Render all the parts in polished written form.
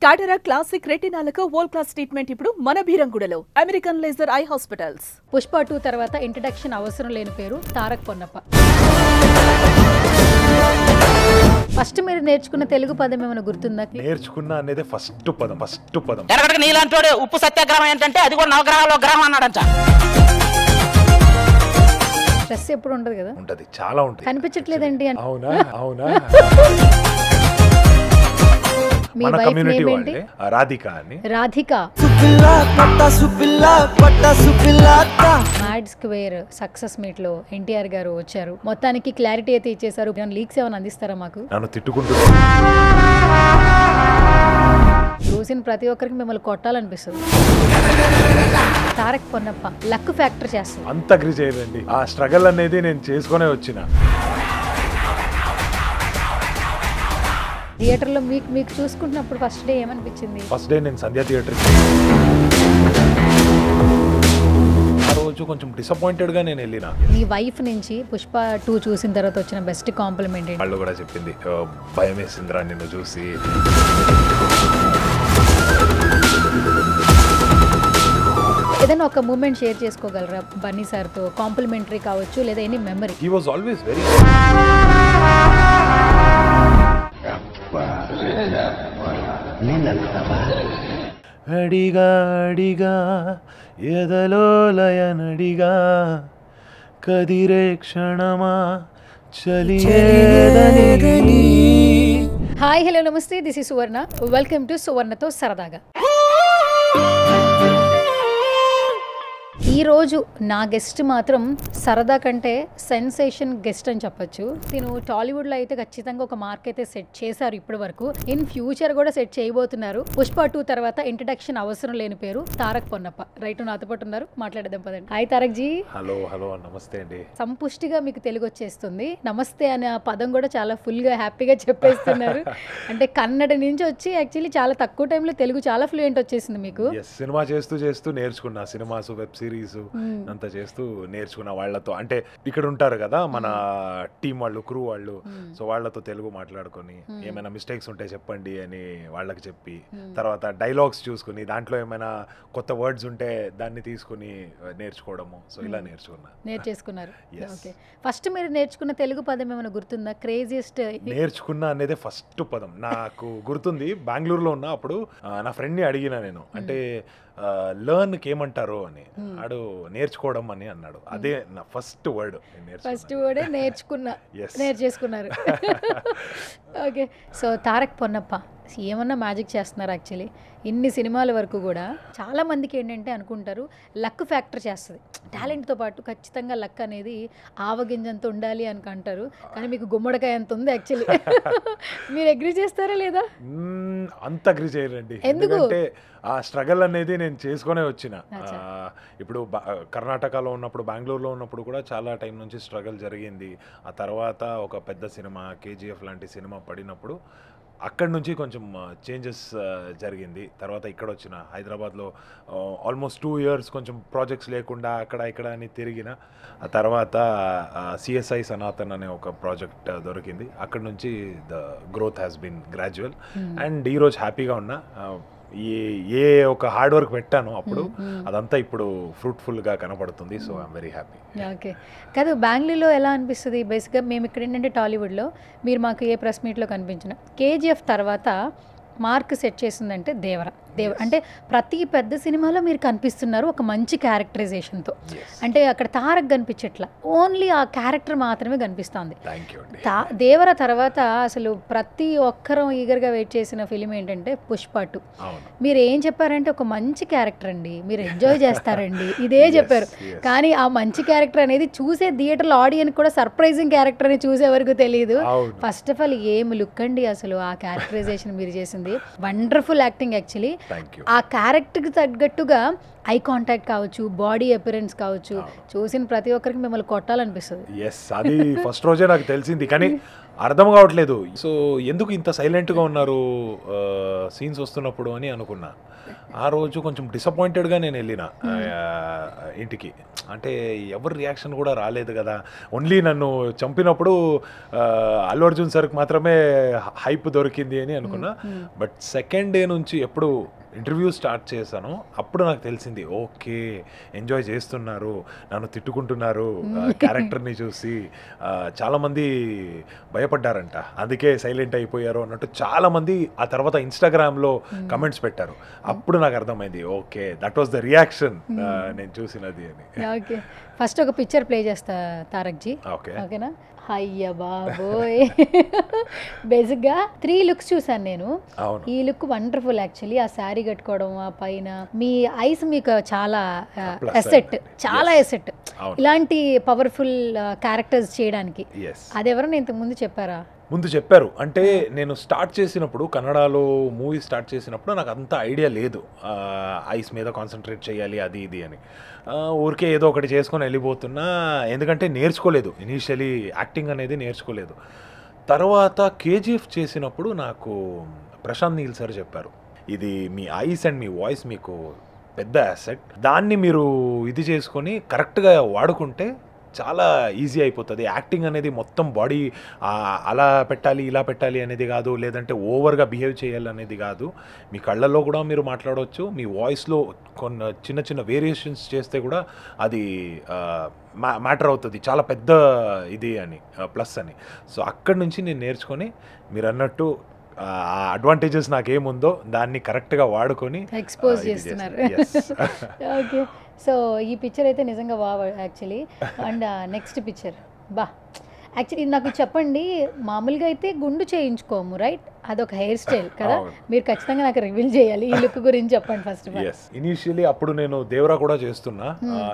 టాటరా classic రెటినాలకు world class treatment ఇప్పుడు మన బీరంగూడలో American laser eye hospitals. Pushpa 2 తర్వాత ఇంట్రడక్షన్ అవసరం లేని పేరు తారక్ పొన్నప్ప. ఫస్ట్ మీరు నేర్చుకున్న తెలుగు పదం ఏమైనా గుర్తుందా? నేర్చుకున్నా అనేది ఫస్ట్ పదం ఎరగడక నీలాంటోడే ఉప్పు సత్యాగ్రహం ఏంటంటే అది కూడా నవగ్రహాల్లో గ్రహం అన్నాడంట. స్ట్రెస్ ఎప్పుడు ఉండదు కదా? ఉంటది, చాలా ఉంటది. కనిపించట్లేదండి. అవునా మీ మన వైఫ్ కమ్యూనిటీ నేమ్ ఏంటి? వాళ్ళే రాధిక అని. Radhika. Mad square success meet లో ఎన్టీఆర్ గారు వచ్చారు. మొత్తానికి క్లారిటీ అయితే ఇచ్చేసారు. లీక్స్ ఏమైనా అందిస్తారా మాకు? నన్ను తిట్టుకుంటున్నా. చూసిన ప్రతి ఒక్కరికి మిమ్మల్ని కొట్టాలనిపిస్తుంది. తారక్ పొన్నప్ప లక్ ఫ్యాక్టర్ చేస్తుంది. అంత అగ్రి చేయదండి. ఆ స్ట్రగల్ అనేది నేను చేసుకునే వచ్చిన. థియేటర్లో మీకు చూసుకుంటున్నప్పుడు ఫస్ట్ డే ఏమనిపించింది? ఫస్ట్ డే నేను సంధ్యా థియేటర్ ఆ రోజు కొంచెం డిసప్పాయింటెడ్ గా నేను వెళ్ళిన. మీ వైఫ్ నుంచి పుష్ప 2 చూసిన తర్వాత వచ్చిన బెస్ట్ కాంప్లిమెంట్ ఏంటి? వాళ్ళు కూడా చెప్పింది, భయం వేసిందిరా నిన్ను చూసి. ఏదైనా ఒక మూమెంట్ షేర్ చేసుకోగలరా బన్నీ సార్తో? కాంప్లిమెంటరీ కావచ్చు లేదా any memory. He was always very అడిగా అడిగా ఎదలో లయనడిగా కదిరే క్షణమా చలియేదని. హాయ్ హలో నమస్తే, this is Suvarna. Welcome to సువర్ణతో సరదాగా. ఈరోజు నా గెస్ట్ మాత్రం సరదా కంటే సెన్సేషన్ గెస్ట్ అని చెప్పొచ్చు. తిను టాలీవుడ్లో అయితే ఖచ్చితంగా ఒక మార్క్ అయితే సెట్ చేశారు ఇప్పటి వరకు. ఇన్ ఫ్యూచర్ కూడా సెట్ చేయబోతున్నారు. పుష్ప 2 తర్వాత ఇంట్రడక్షన్ అవసరం లేని పేరు తారక్ పొన్నప్ప. రైట్, నాతో పాటు ఉన్నారు, మాట్లాడేద్దాం పదండి. Hi Tarak G. హలో నమస్తే అండి. సంపుష్టిగా మీకు తెలుగు వచ్చేస్తుంది. నమస్తే అనే ఆ పదం కూడా చాలా ఫుల్గా హ్యాపీగా చెప్పేస్తున్నారు. అంటే కన్నడ నుంచి వచ్చి యాక్చువల్లీ చాలా తక్కువ టైంలో తెలుగు చాలా ఫ్లూయెంట్ వచ్చేసింది మీకు. సినిమా చేస్తూ నేర్చుకున్నా. సినిమాస్, వెబ్ సిరీస్ అంతా చేస్తూ నేర్చుకున్న వాళ్ళతో. అంటే ఇక్కడ ఉంటారు కదా మన టీం వాళ్ళు, క్రూ వాళ్ళు. సో వాళ్ళతో తెలుగు మాట్లాడుకొని ఏమైనా మిస్టేక్స్ ఉంటే చెప్పండి అని వాళ్ళకి చెప్పి, తర్వాత డైలాగ్స్ చూసుకుని దాంట్లో ఏమైనా కొత్త వర్డ్స్ ఉంటే దాన్ని తీసుకుని నేర్చుకోవడము. సో ఇలా నేర్చేసుకున్నారు. ఓకే, ఫస్ట్ మీరు నేర్చుకున్న తెలుగు పదం ఏమైనా గుర్తుందా? క్రేజియస్ట్ నేర్చుకున్నా అనేది ఫస్ట్ పదం నాకు గుర్తుంది. బెంగళూరులో ఉన్నా అప్పుడు నా ఫ్రెండ్ని అడిగిన నేను, అంటే లర్న్కి ఏమంటారు అని. ఆడు నేర్చుకోవడం అని అన్నాడు. అదే నా ఫస్ట్ వర్డ్. ఫస్ట్ వర్డే నేర్చేసుకున్నారు. ఓకే, సో తారక్ పొన్నప్ప ఏమన్నా మ్యాజిక్ చేస్తున్నారు. యాక్చువల్లీ ఇన్ని సినిమాల వరకు కూడా చాలా మందికి ఏంటంటే అనుకుంటారు లక్ ఫ్యాక్టర్ చేస్తుంది. టాలెంట్తో పాటు ఖచ్చితంగా లక్ అనేది ఆవగింజంత ఉండాలి అని అంటారు. కానీ మీకు గుమ్మడికాయ అంత ఉంది యాక్చువల్లీ. మీరు అగ్రీ చేస్తారా లేదా? అంత అగ్రీ చేయరండి. ఎందుకంటే ఆ స్ట్రగల్ అనేది నేను చేసుకునే వచ్చిన. ఇప్పుడు కర్ణాటకలో ఉన్నప్పుడు, బెంగళూరులో ఉన్నప్పుడు కూడా చాలా టైం నుంచి స్ట్రగల్ జరిగింది. ఆ తర్వాత ఒక పెద్ద సినిమా కేజీఎఫ్ లాంటి సినిమా పడినప్పుడు అక్కడి నుంచి కొంచెం చేంజెస్ జరిగింది. తర్వాత ఇక్కడ వచ్చిన హైదరాబాద్లో ఆల్మోస్ట్ 2 years కొంచెం ప్రాజెక్ట్స్ లేకుండా అక్కడ ఇక్కడ అని తిరిగిన. ఆ తర్వాత సిఎస్ఐ సనాతన్ అనే ఒక ప్రాజెక్ట్ దొరికింది. అక్కడి నుంచి the growth has been gradual. And ఈరోజు హ్యాపీగా ఉన్నా. ఏ ఒక హార్డ్ వర్క్ పెట్టాను అప్పుడు, అదంతా ఇప్పుడు ఫ్రూట్ఫుల్గా కనపడుతుంది. So I'm very happy. Okay, కాదు బెంగళూరులో ఎలా అనిపిస్తుంది? బేసిక్గా మేము ఇక్కడ ఏంటంటే టాలీవుడ్లో మీరు మాకు ఏ ప్రెస్ మీట్లో కనిపించిన కేజీఎఫ్ తర్వాత మార్క్ సెట్ చేసిందంటే దేవర అంటే ప్రతి పెద్ద సినిమాలో మీరు కనిపిస్తున్నారు ఒక మంచి క్యారెక్టరైజేషన్తో. అంటే అక్కడ తారక్ కనిపించట్లా, ఓన్లీ ఆ క్యారెక్టర్ మాత్రమే కనిపిస్తుంది. దేవర తర్వాత అసలు ప్రతి ఒక్కరం ఈగర్గా వెయిట్ చేసిన ఫిలిం ఏంటంటే పుష్ప 2. మీరు ఏం చెప్పారంటే ఒక మంచి క్యారెక్టర్ అండి, మీరు ఎంజాయ్ చేస్తారండి, ఇదే చెప్పారు. కానీ ఆ మంచి క్యారెక్టర్ అనేది చూసే థియేటర్లో ఆడియన్స్ కూడా సర్ప్రైజింగ్ క్యారెక్టర్ అని చూసే వరకు తెలియదు. ఫస్ట్ ఆఫ్ ఆల్ ఏం లుక్ అండి అసలు ఆ క్యారెక్టరైజేషన్ మీరు చేసింది. Wonderful acting actually. ఆ క్యారెక్టర్కి తగ్గట్టుగా ఐ కాంటాక్ట్ కావచ్చు, బాడీ అపిరెన్స్ కావచ్చు, చూసిన ప్రతి ఒక్కరికి మిమ్మల్ని కొట్టాలనిపిస్తుంది. అది ఫస్ట్ రోజే నాకు తెలిసింది. కానీ అర్థం కావట్లేదు. సో ఎందుకు ఇంత సైలెంట్గా ఉన్నారు సీన్స్ వస్తున్నప్పుడు అని అనుకున్నా. ఆ రోజు కొంచెం డిసప్పాయింటెడ్గా నేను వెళ్ళిన ఇంటికి. అంటే ఎవరి రియాక్షన్ కూడా రాలేదు కదా, ఓన్లీ నన్ను చంపినప్పుడు అల్లు అర్జున్ సార్కి మాత్రమే హైప్ దొరికింది అని అనుకున్నా. బట్ సెకండ్ డే నుంచి ఎప్పుడు ఇంటర్వ్యూ స్టార్ట్ చేశాను అప్పుడు నాకు తెలిసింది, ఓకే ఎంజాయ్ చేస్తున్నారు, నన్ను తిట్టుకుంటున్నారు క్యారెక్టర్ని చూసి. చాలామంది భయపడ్డారంట, అందుకే సైలెంట్ అయిపోయారు అన్నట్టు చాలామంది ఆ తర్వాత ఇన్స్టాగ్రామ్లో కమెంట్స్ పెట్టారు. అప్పుడు నాకు అర్థమైంది, okay that was the reaction నేను చూసినది అని. ఓకే, ఫస్ట్ ఒక పిక్చర్ ప్లే చేస్తా తారక్జీ. ఓకే, ఓకేనా? అయ్య బాబోయ్, బేసిక్గా 3 లుక్స్ చూసాను నేను. ఈ లుక్ వండర్ఫుల్ యాక్చువల్లీ. ఆ శారీ కట్టుకోవడం, ఆ పైన మీ ఐస్ మీకు చాలా ఎసెట్, చాలా ఎసెట్ ఇలాంటి పవర్ఫుల్ క్యారెక్టర్స్ చేయడానికి. అది ఎవరైనా ఇంతకుముందు చెప్పారా? ముందు చెప్పారు. అంటే నేను స్టార్ట్ చేసినప్పుడు, కన్నడలో మూవీ స్టార్ట్ చేసినప్పుడు నాకు అంత ఐడియా లేదు ఐస్ మీద కాన్సన్ట్రేట్ చేయాలి అది ఇది అని. ఊరికే ఏదో ఒకటి చేసుకొని వెళ్ళిపోతున్నా, ఎందుకంటే నేర్చుకోలేదు ఇనీషియలీ, యాక్టింగ్ అనేది నేర్చుకోలేదు. తర్వాత కేజీఎఫ్ చేసినప్పుడు నాకు ప్రశాంత్ నీల్ సార్ చెప్పారు, ఇది మీ ఐస్ అండ్ మీ వాయిస్ మీకు పెద్ద అసెట్, దాన్ని మీరు ఇది చేసుకొని కరెక్ట్గా వాడుకుంటే చాలా ఈజీ అయిపోతుంది. యాక్టింగ్ అనేది మొత్తం బాడీ అలా పెట్టాలి ఇలా పెట్టాలి అనేది కాదు, లేదంటే ఓవర్గా బిహేవ్ చేయాలి అనేది కాదు. మీ కళ్ళల్లో కూడా మీరు మాట్లాడవచ్చు, మీ వాయిస్లో కొన్ని చిన్న చిన్న వేరియేషన్స్ చేస్తే కూడా అది మ్యాటర్ అవుతుంది, చాలా పెద్ద ఇది అని, ప్లస్ అని. సో అక్కడి నుంచి నేను నేర్చుకొని మీరు అన్నట్టు ఆ అడ్వాంటేజెస్ నాకేముందో దాన్ని కరెక్ట్గా వాడుకొని ఎక్స్పోజ్ చేస్తున్నారు. ఓకే, సో ఈ పిక్చర్ అయితే నిజంగా wow actually. And next picture బా, యాక్చువల్లీ నాకు చెప్పండి, మామూలుగా అయితే గుండు చేయించుకోము రైట్, అదొక హెయిర్ స్టైల్ కదా, మీరు ఖచ్చితంగా నాకు రివీల్ చేయాలి. ఈ లుక్ గురించి చెప్పండి ఫస్ట్. ఇనీషియలీ అప్పుడు నేను దేవరా కూడా చేస్తున్నా,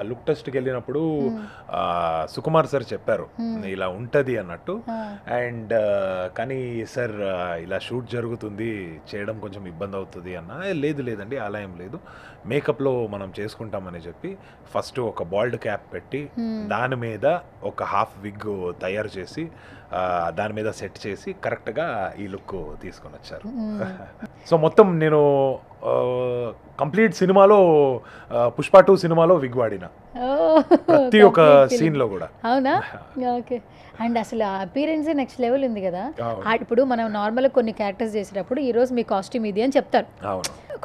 లుక్ టెస్ట్కి వెళ్ళినప్పుడు సుకుమార్ సార్ చెప్పారు ఇలా ఉంటుంది అన్నట్టు. అండ్ కానీ సార్ ఇలా షూట్ జరుగుతుంది, చేయడం కొంచెం ఇబ్బంది అవుతుంది అన్న. లేదు లేదండి అలా ఏం లేదు, మేకప్లో మనం చేసుకుంటామని చెప్పి ఫస్ట్ ఒక బాల్డ్ క్యాప్ పెట్టి దాని మీద ఒక హాఫ్ విగ్ తయారు చేసి దాని మీద సెట్ చేసి కరెక్ట్గా ఈ లుక్ తీసుకొని వచ్చారు. సో మొత్తం నేను కంప్లీట్ సినిమాలో పుష్ప 2 సినిమాలో విగ్ వాడిన ప్రతి ఒక్క సీన్లో కూడా. అవునా? ఓకే. అండ్ అసలు అపీరెన్సే నెక్స్ట్ లెవెల్ ఉంది కదా. ఇప్పుడు మనం నార్మల్గా కొన్ని క్యారెక్టర్స్ చేసేటప్పుడు ఈరోజు మీ కాస్ట్యూమ్ ఇది అని చెప్తారు,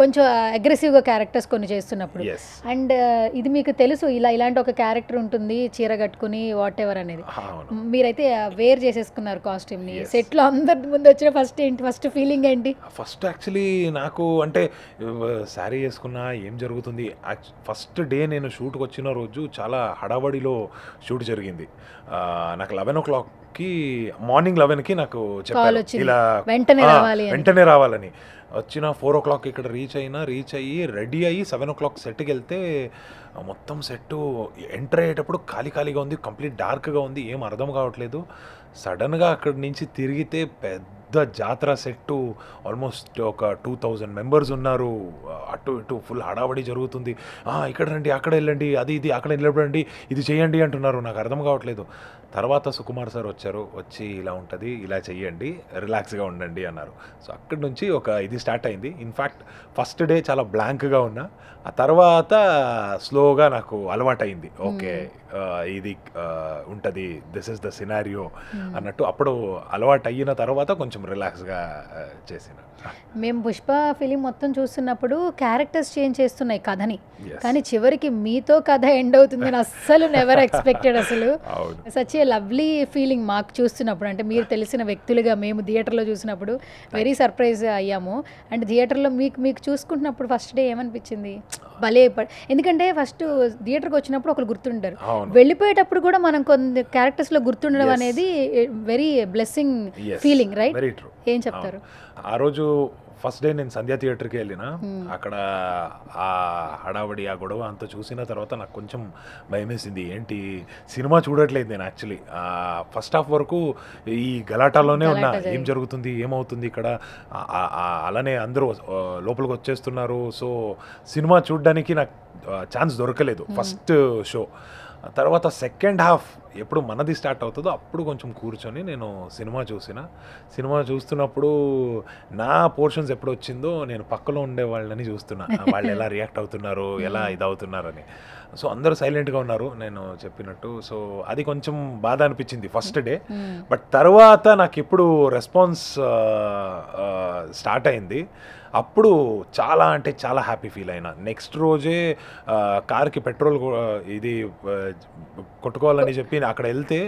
కొంచెం అగ్రెసివ్గా క్యారెక్టర్స్ కొన్ని చేస్తున్నప్పుడు. అండ్ ఇది మీకు తెలుసు ఇలాంటి ఒక క్యారెక్టర్ ఉంటుంది చీర కట్టుకుని వాట్ ఎవర్ అనేది, మీరైతే వేర్ చేసేసుకున్నారు కాస్ట్యూమ్ని. సెట్లో అందరి ముందు వచ్చిన ఫస్ట్ ఫీలింగ్ ఏంటి? ఫస్ట్ యాక్చువల్లీ నాకు అంటే శారీ వేసుకున్నా ఏం జరుగుతుంది, ఫస్ట్ డే నేను షూట్కి వచ్చిన రోజు చాలా హడావడిలో షూట్ జరిగింది. నాకు 11 o'clockకి మార్నింగ్ 11కి నాకు చెప్పారు ఇలా వెంటనే రావాలని. వచ్చిన 4 o'clock ఇక్కడ రీచ్ అయ్యి రెడీ అయ్యి 7 o'clock సెట్కి వెళ్తే మొత్తం సెట్ ఎంటర్ అయ్యేటప్పుడు ఖాళీగా ఉంది, కంప్లీట్ డార్క్గా ఉంది, ఏం అర్థం కావట్లేదు. సడన్గా అక్కడి నుంచి తిరిగితే పెద్ద జాతర సెట్టు, ఆల్మోస్ట్ ఒక 2000 మెంబర్స్ ఉన్నారు, అటు ఇటు ఫుల్ హడావడి జరుగుతుంది. ఇక్కడ రండి, అక్కడ వెళ్ళండి, అది ఇది అక్కడ నిలబడండి, ఇది చేయండి అంటున్నారు, నాకు అర్థం కావట్లేదు. తర్వాత సుకుమార్ సార్ వచ్చి ఇలా ఉంటుంది, ఇలా చెయ్యండి, రిలాక్స్గా ఉండండి అన్నారు. సో అక్కడి నుంచి ఒక ఇది స్టార్ట్ అయింది. ఇన్ఫ్యాక్ట్ ఫస్ట్ డే చాలా బ్లాంక్గా ఉన్నా, ఆ తర్వాత స్లోగా నాకు అలవాటైంది. ఓకే ఇది ఉంటుంది, దిస్ ఇస్ ద సినారియో అన్నట్టు. అప్పుడు అలవాటు అయిన తర్వాత కొంచెం రిలాక్స్గా చేసిన. మేము పుష్ప ఫిలిం మొత్తం చూస్తున్నప్పుడు క్యారెక్టర్స్ చేంజ్ చేస్తున్నాయి కథని, కానీ చివరికి మీతో కథ ఎండ్ అవుతుందని అస్సలు నెవర్ ఎక్స్పెక్టెడ్. అసలు సచ్ ఏ లవ్లీ ఫీలింగ్ మాకు చూస్తున్నప్పుడు, అంటే మీరు తెలిసిన వ్యక్తులుగా మేము థియేటర్లో చూసినప్పుడు వెరీ సర్ప్రైజ్ అయ్యాము. అండ్ థియేటర్లో మీకు చూసుకుంటున్నప్పుడు ఫస్ట్ డే ఏమనిపించింది? భలే, ఎందుకంటే ఫస్ట్ థియేటర్కి వచ్చినప్పుడు ఒకరు గుర్తుంటారు, వెళ్ళిపోయేటప్పుడు కూడా మనం కొన్ని క్యారెక్టర్స్లో గుర్తుండడం అనేది వెరీ బ్లెస్సింగ్ ఫీలింగ్ రైట్? ఏం చెప్తారు? ఆ రోజు ఫస్ట్ డే నేను సంధ్యా థియేటర్కి వెళ్ళిన, అక్కడ ఆ హడావడి ఆ గొడవ అంతా చూసిన తర్వాత నాకు కొంచెం భయం వేసింది. ఏంటి సినిమా చూడట్లేదు నేను యాక్చువల్లీ. ఫస్ట్ హాఫ్ వరకు ఈ గలాటాలోనే ఉన్నా, ఏం జరుగుతుంది ఏమవుతుంది ఇక్కడ, అలానే అందరూ లోపలికి వచ్చేస్తున్నారు. సో సినిమా చూడడానికి నాకు ఛాన్స్ దొరకలేదు ఫస్ట్ షో. తర్వాత సెకండ్ హాఫ్ ఎప్పుడు మనది స్టార్ట్ అవుతుందో అప్పుడు కొంచెం కూర్చొని నేను సినిమా చూస్తున్నప్పుడు నా పోర్షన్స్ ఎప్పుడు వచ్చిందో నేను పక్కలో ఉండే వాళ్ళని చూస్తున్నా, వాళ్ళు ఎలా రియాక్ట్ అవుతున్నారు, ఎలా ఇదవుతున్నారని. సో అందరూ సైలెంట్గా ఉన్నారు నేను చెప్పినట్టు. సో అది కొంచెం బాధ అనిపించింది ఫస్ట్ డే. బట్ తర్వాత నాకు ఎప్పుడు రెస్పాన్స్ స్టార్ట్ అయింది అప్పుడు చాలా అంటే చాలా హ్యాపీ ఫీల్ అయినా. నెక్స్ట్ రోజే కార్కి పెట్రోల్ ఇది కొట్టుకోవాలని చెప్పి అక్కడ వెళ్తే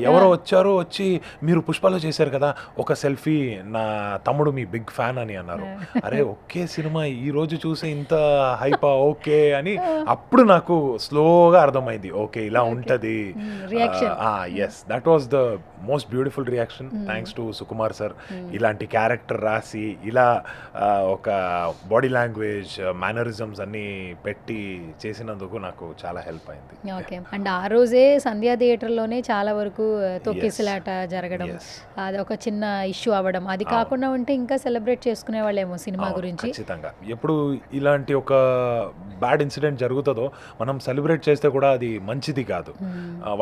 ఎవరో వచ్చి మీరు పుష్పలో చేశారు కదా ఒక సెల్ఫీ, నా తమ్ముడు మీ బిగ్ ఫ్యాన్ అని అన్నారు. అరే ఓకే సినిమా ఈ రోజు చూసి ఇంత హైపా ఓకే అని అప్పుడు నాకు స్లోగా అర్థమైంది ఓకే ఇలా ఉంటుంది. Yes that was the most beautiful reaction. Thanks to Sukumar sir. ఇలాంటి క్యారెక్టర్ రాసి ఇలా ఒక బాడీ లాంగ్వేజ్ మేనరిజమ్స్ అన్ని పెట్టి చేసినందుకు నాకు చాలా హెల్ప్ అయింది. ఓకే. అండ్ ఆ రోజే సంధ్యా థియేటర్లోనే చాలా వరకు తొక్కిసలాట జరగడం, అది ఒక చిన్న ఇష్యూ అవ్వడం, అది కాకుండా ఉంటే ఇంకా సెలబ్రేట్ చేసుకునే వాళ్ళేమో సినిమా గురించి. ఖచ్చితంగా ఎప్పుడు ఇలాంటి ఒక బ్యాడ్ ఇన్సిడెంట్ జరుగుతుందో మనం సెలబ్రేట్ చేస్తే కూడా అది మంచిది కాదు,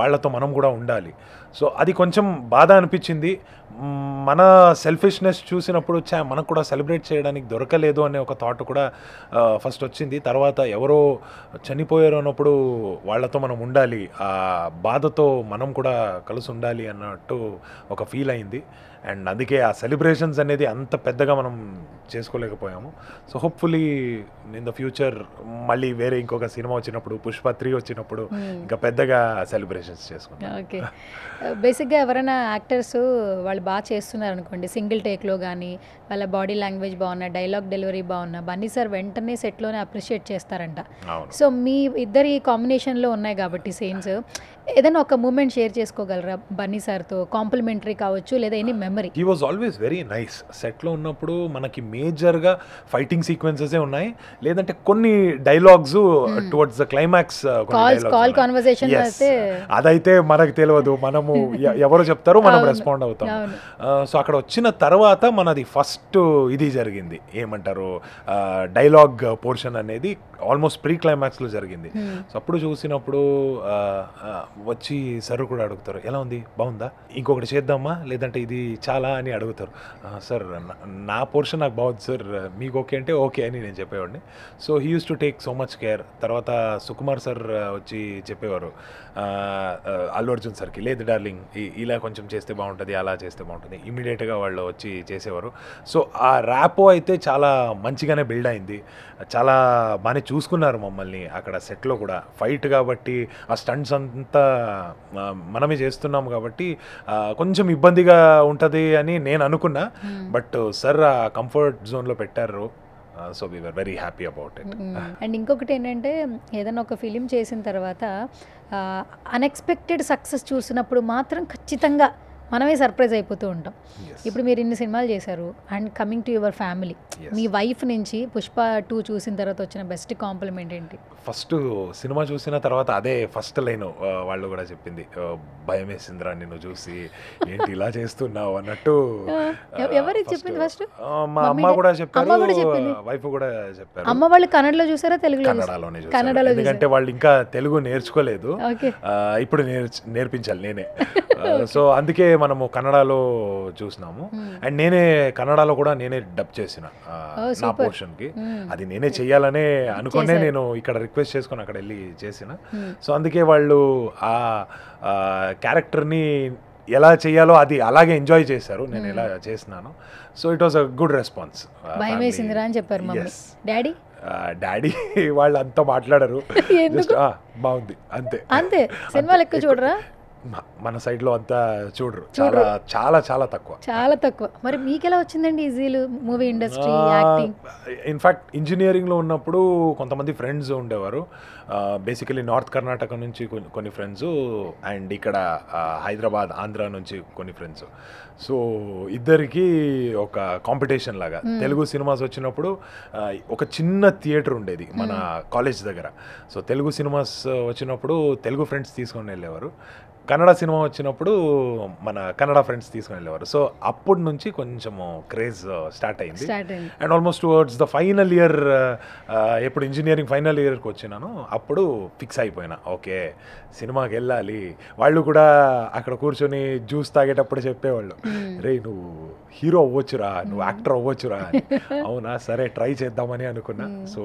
వాళ్ళతో మనం కూడా ఉండాలి. సో అది కొంచెం బాధ అనిపించింది. మన సెల్ఫిష్నెస్ చూసినప్పుడు మనకు కూడా సెలబ్రేట్ చేయడానికి దొరకలేదు అనే ఒక థాట్ కూడా ఫస్ట్ వచ్చింది. తర్వాత ఎవరో చనిపోయారు అన్నప్పుడు వాళ్ళతో మనం ఉండాలి, ఆ బాధతో మనం కూడా కలిసి ఉండాలి అన్నట్టు ఒక ఫీల్ అయింది. అండ్ అందుకే ఆ సెలబ్రేషన్స్ అనేది అంత పెద్దగా మనం చేసుకోలేకపోయాము. So hopefully in the future మళ్ళీ వేరే ఇంకొక సినిమా వచ్చినప్పుడు, పుష్ప 3 వచ్చినప్పుడు ఇంకా పెద్దగా సెలబ్రేషన్స్ చేసుకుంటాం. ఓకే. బేసిక్గా ఎవరైనా యాక్టర్స్ వాళ్ళు బాగా చేస్తున్నారు అనుకోండి, సింగిల్ టేక్లో కానీ వాళ్ళ బాడీ లాంగ్వేజ్ బాగున్నా, డైలాగ్ డెలివరీ బాగున్నా, బన్నీ సార్ వెంటనే సెట్లోనే అప్రిషియేట్ చేస్తారంట. సో మీ ఇద్దరి కాంబినేషన్లో ఉన్నాయి కాబట్టి సీన్స్, ఏదైనా ఒక మూమెంట్ షేర్ చేసుకోగలరా బన్నీ సార్తో? కాంప్లిమెంటరీ కావచ్చు లేదా any memory. He was always very nice. సెట్లో ఉన్నప్పుడు మనకి మేజర్గా ఫైటింగ్ సీక్వెన్సెసే ఉన్నాయి, లేదంటే కొన్ని dialogues towards the climax call conversation అయితే అదైతే మనకు తెలియదు, మనము ఎవరు చెప్తారో మనం రెస్పాండ్ అవుతాం. సో అక్కడ వచ్చిన తర్వాత మనది ఫస్ట్ ఇది జరిగింది, ఏమంటారు డైలాగ్ పోర్షన్ అనేది ఆల్మోస్ట్ ప్రీ క్లైమాక్స్లో జరిగింది. సో అప్పుడు చూసినప్పుడు వచ్చి సార్ కూడా అడుగుతారు, ఎలా ఉంది, బాగుందా, ఇంకొకటి చేద్దామా, లేదంటే ఇది చాలా అని అడుగుతారు. సార్ నా పోర్షన్ నాకు బాగుంది సార్, మీకు ఓకే అంటే ఓకే అని నేను చెప్పేవాడిని. So he use to take so much care. తర్వాత సుకుమార్ సార్ వచ్చి చెప్పేవారు అల్లు అర్జున్ సార్కి, లేదు డార్లింగ్ ఇలా కొంచెం చేస్తే బాగుంటుంది, అలా చేస్తే బాగుంటుంది, ఇమీడియట్గా వాళ్ళు వచ్చి చేసేవారు. సో ఆ ర్యాపో అయితే చాలా మంచిగానే బిల్డ్ అయింది, చాలా బాగానే చూసుకున్నారు మమ్మల్ని అక్కడ సెట్లో కూడా. ఫైట్ కాబట్టి ఆ స్టంట్స్ అంతా మనమే చేస్తున్నాం కాబట్టి కొంచెం ఇబ్బందిగా ఉంటుంది అని నేను అనుకున్నా. బట్ సార్ ఆ కంఫర్ట్ జోన్లో పెట్టారు. So we were very happy about it. And ఇంకొకటి ఏంటంటే, ఏదైనా ఒక ఫిలిం చేసిన తర్వాత అన్ఎక్స్పెక్టెడ్ సక్సెస్ చూసినప్పుడు మాత్రం ఖచ్చితంగా మనమే సర్ప్రైజ్ అయిపోతూ ఉంటాం. ఇప్పుడు మీరు ఇన్ని సినిమాలు చేశారు and coming to your family, me wife నుంచి పుష్ప 2 చూసిన తర్వాత వచ్చిన బెస్ట్ కాంప్లిమెంట్ ఏంటి? ఫస్ట్ సినిమా చూసిన తర్వాత అదే ఫస్ట్ లైన్ వాళ్ళు కూడా చెప్పింది, భయం వేసిందిరా నిన్ను చూసి, ఏంటి ఇలా చేస్తున్నావు అన్నట్టు. ఎవరు చెప్పింది ఫస్ట్? మా అమ్మ కూడా చెప్పారు, వైఫ్ కూడా చెప్పారు. అమ్మ వాళ్ళు కన్నడలో చూసారా తెలుగులో? కన్నడలోనే చూసారు, ఎందుకంటే వాళ్ళు ఇంకా తెలుగు నేర్చుకోలేదు, ఇప్పుడు నేర్పించాలి నేనే. సో అందుకే మనము కన్నడలో చూసినాము. అండ్ నేనే కన్నడలో కూడా నేనే డబ్ చేసిన నా పోర్షన్కి. అది నేనే చెయ్యాలనే అనుకునే నేను ఇక్కడ రిక్వెస్ట్ చేసుకుని అక్కడ వెళ్ళి చేసిన. సో అందుకే వాళ్ళు ఆ క్యారెక్టర్ని ఎలా చేయాలో అది అలాగే ఎంజాయ్ చేశారు, నేను ఎలా చేసినాను. So it was a good response. భయం వేసిందిరా అని చెప్పారు మమ్మీ. డాడీ వాళ్ళు అంతా మాట్లాడారు, బాగుంది అంతే. అంతే, సినిమాలు ఎక్కువ చూడరా? మన సైడ్లో అంతా చూడరు, చాలా చాలా చాలా తక్కువ, చాలా తక్కువ. మరి మీకు ఎలా వచ్చిందండి ఈజీలు మూవీ ఇండస్ట్రీ, యాక్టింగ్? ఇన్ఫ్యాక్ట్ ఇంజనీరింగ్లో ఉన్నప్పుడు కొంతమంది ఫ్రెండ్స్ ఉండేవారు, బేసికలీ నార్త్ కర్ణాటక నుంచి కొన్ని ఫ్రెండ్స్, అండ్ ఇక్కడ హైదరాబాద్ ఆంధ్ర నుంచి కొన్ని ఫ్రెండ్స్. సో ఇద్దరికి ఒక కాంపిటీషన్ లాగా తెలుగు సినిమాస్ వచ్చినప్పుడు ఒక చిన్న థియేటర్ ఉండేది మన కాలేజ్ దగ్గర. సో తెలుగు సినిమాస్ వచ్చినప్పుడు తెలుగు ఫ్రెండ్స్ తీసుకొని వెళ్ళేవారు. కన్నడ సినిమా వచ్చినప్పుడు మన కన్నడ ఫ్రెండ్స్ తీసుకుని వెళ్ళేవారు. సో అప్పటి నుంచి కొంచెము క్రేజ్ స్టార్ట్ అయింది. And almost towards the final year, ఎప్పుడు ఇంజనీరింగ్ ఫైనల్ ఇయర్కి వచ్చినాను అప్పుడు ఫిక్స్ అయిపోయినా, ఓకే సినిమాకి వెళ్ళాలి. వాళ్ళు కూడా అక్కడ కూర్చొని జ్యూస్ తాగేటప్పుడు చెప్పేవాళ్ళు, రే నువ్వు హీరో అవ్వచ్చురా, నువ్వు యాక్టర్ అవ్వచ్చురా. అవునా, సరే ట్రై చేద్దామని అనుకున్నా. సో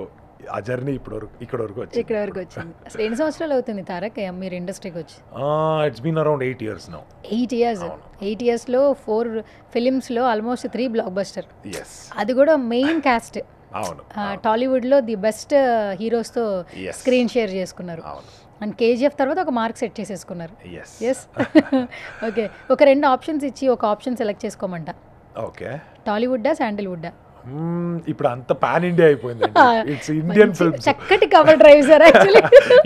ఆ జర్నీ ఇక్కడ వరకు వచ్చింది. అసలు ఎన్ని సంవత్సరాలు అవుతుంది తారక్ మీరు ఇండస్ట్రీకి వచ్చి? It's been around 8 years now. 8 years. 8 yearsలో 4 ఫిలిమ్స్లో ఆల్మోస్ట్ 3 బ్లాక్ బస్టర్. ఎస్, అది కూడా మెయిన్ క్యాస్ట్. అవును, టాలీవుడ్లో ది బెస్ట్ హీరోస్తో స్క్రీన్ షేర్ చేసుకున్నారు. అండ్ కేజీఎఫ్ తర్వాత ఒక మార్క్ సెట్ చేసేసుకున్నారు. ఎస్. ఓకే, ఒక 2 ఆప్షన్స్ ఇచ్చి ఒక ఆప్షన్ సెలెక్ట్ చేసుకోమంట. ఓకే, టాలీవుడ్డా శాండిల్వుడ్డా? ఇప్పుడు అంత పాన్ ఇండియా అయిపోయిందండి. ఇట్స్ ఇండియన్ ఫిల్మ్స్, చక్కటి cover drive sir. Actually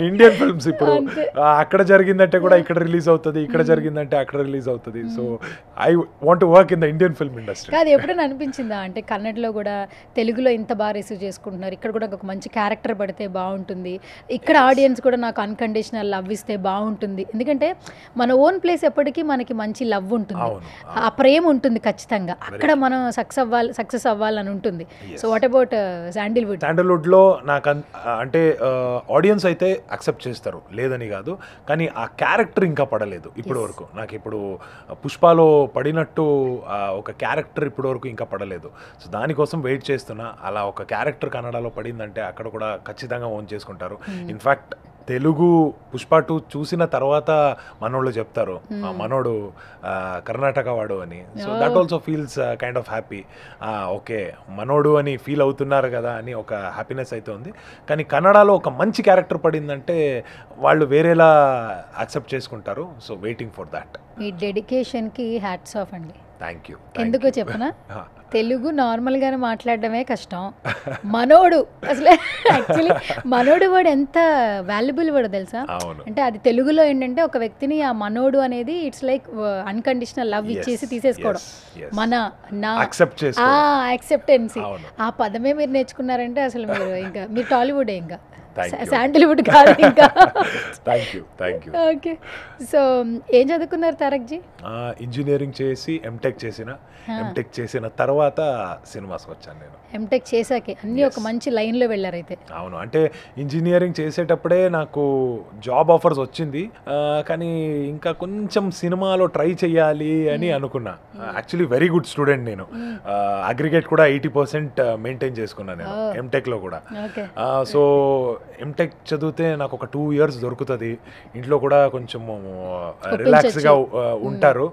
Indian films ఇప్పుడు అక్కడ జరిగిందంటే కూడా ఇక్కడ రిలీజ్ అవుతుంది, ఇక్కడ జరిగిందంటే అక్కడ రిలీజ్ అవుతుంది. So I want to work in the Indian film industry. కాదు, ఎప్పుడైనా అనిపించిందా అంటే కన్నడలో కూడా తెలుగులో ఇంత బాగా రిసీవ్ చేసుకుంటున్నారు, ఇక్కడ కూడా ఒక మంచి క్యారెక్టర్ పడితే బాగుంటుంది, ఇక్కడ ఆడియన్స్ కూడా నాకు అన్కండిషనల్ లవ్ ఇస్తే బాగుంటుంది? ఎందుకంటే మన ఓన్ ప్లేస్ ఎప్పటికీ మనకి మంచి లవ్ ఉంటుంది, ఆ ప్రేమ ఉంటుంది ఖచ్చితంగా. అక్కడ మనం సక్సెస్ అవ్వాలని ఉంటుంది. సో వాట్ అబౌట్ శాండిల్వుడ్ లో నాకు అంటే ఆడియన్స్ అయితే అక్సెప్ట్ చేస్తారు, లేదని కాదు, కానీ ఆ క్యారెక్టర్ ఇంకా పడలేదు ఇప్పటి వరకు. నాకు ఇప్పుడు పుష్పలో పడినట్టు ఒక క్యారెక్టర్ ఇప్పటి వరకు ఇంకా పడలేదు. సో దానికోసం వెయిట్ చేస్తున్నా. అలా ఒక క్యారెక్టర్ కన్నడలో పడిందంటే అక్కడ కూడా ఖచ్చితంగా ఓన్ చేసుకుంటారు. ఇన్ఫ్యాక్ట్ తెలుగు పుష్ప 2 చూసిన తర్వాత మనోళ్ళు చెప్తారు, మనోడు కర్ణాటక వాడు అని. So that also feels kind of happy. Okay మనోడు అని ఫీల్ అవుతున్నారు కదా అని ఒక హ్యాపీనెస్ అయితే ఉంది. కానీ కన్నడలో ఒక మంచి క్యారెక్టర్ పడిందంటే వాళ్ళు వేరేలా యాక్సెప్ట్ చేసుకుంటారు. So waiting for that. మీ డెడికేషన్కి హ్యాట్స్ ఆఫ్ అండి. Thank you. ఎందుకో చెప్పనా, తెలుగు నార్మల్గానే మాట్లాడడమే కష్టం. మనోడు అసలు యాక్చువల్లీ మనోడు వర్డ్ ఎంత వాల్యుబుల్ వర్డ్ తెలుసా? అంటే అది తెలుగులో ఏంటంటే ఒక వ్యక్తిని ఆ మనోడు అనేది ఇట్స్ లైక్ అన్కండిషనల్ లవ్ ఇచ్చేసి తీసేసుకోవడం, నా యాక్సెప్టెన్సీ. ఆ పదమే మీరు నేర్చుకున్నారంటే అసలు మీరు టాలీవుడే, ఇంకా శాండిల్వుడ్ కాదు ఇంకా. ఓకే, సో ఏం చదువుకున్నారు తారక్ జీ? ఇంజనీరింగ్ చేసి ఎంటెక్ చేసిన తర్వాత సినిమాస్కి వచ్చాను నేను. ఎంటెక్ చేశాకే అన్నీ ఒక మంచి లైన్లో వెళ్ళారైతే. అవును, అంటే ఇంజనీరింగ్ చేసేటప్పుడే నాకు జాబ్ ఆఫర్స్ వచ్చింది, కానీ ఇంకా కొంచెం సినిమాలో ట్రై చేయాలి అని అనుకున్నా. యాక్చువల్లీ వెరీ గుడ్ స్టూడెంట్ నేను. అగ్రిగేట్ కూడా 80% మెయింటైన్ చేసుకున్నాను నేను ఎంటెక్లో కూడా. సో ఎంటెక్ చదివితే నాకు ఒక 2 years దొరుకుతుంది, ఇంట్లో కూడా కొంచెం రిలాక్స్గా ఉంటారు.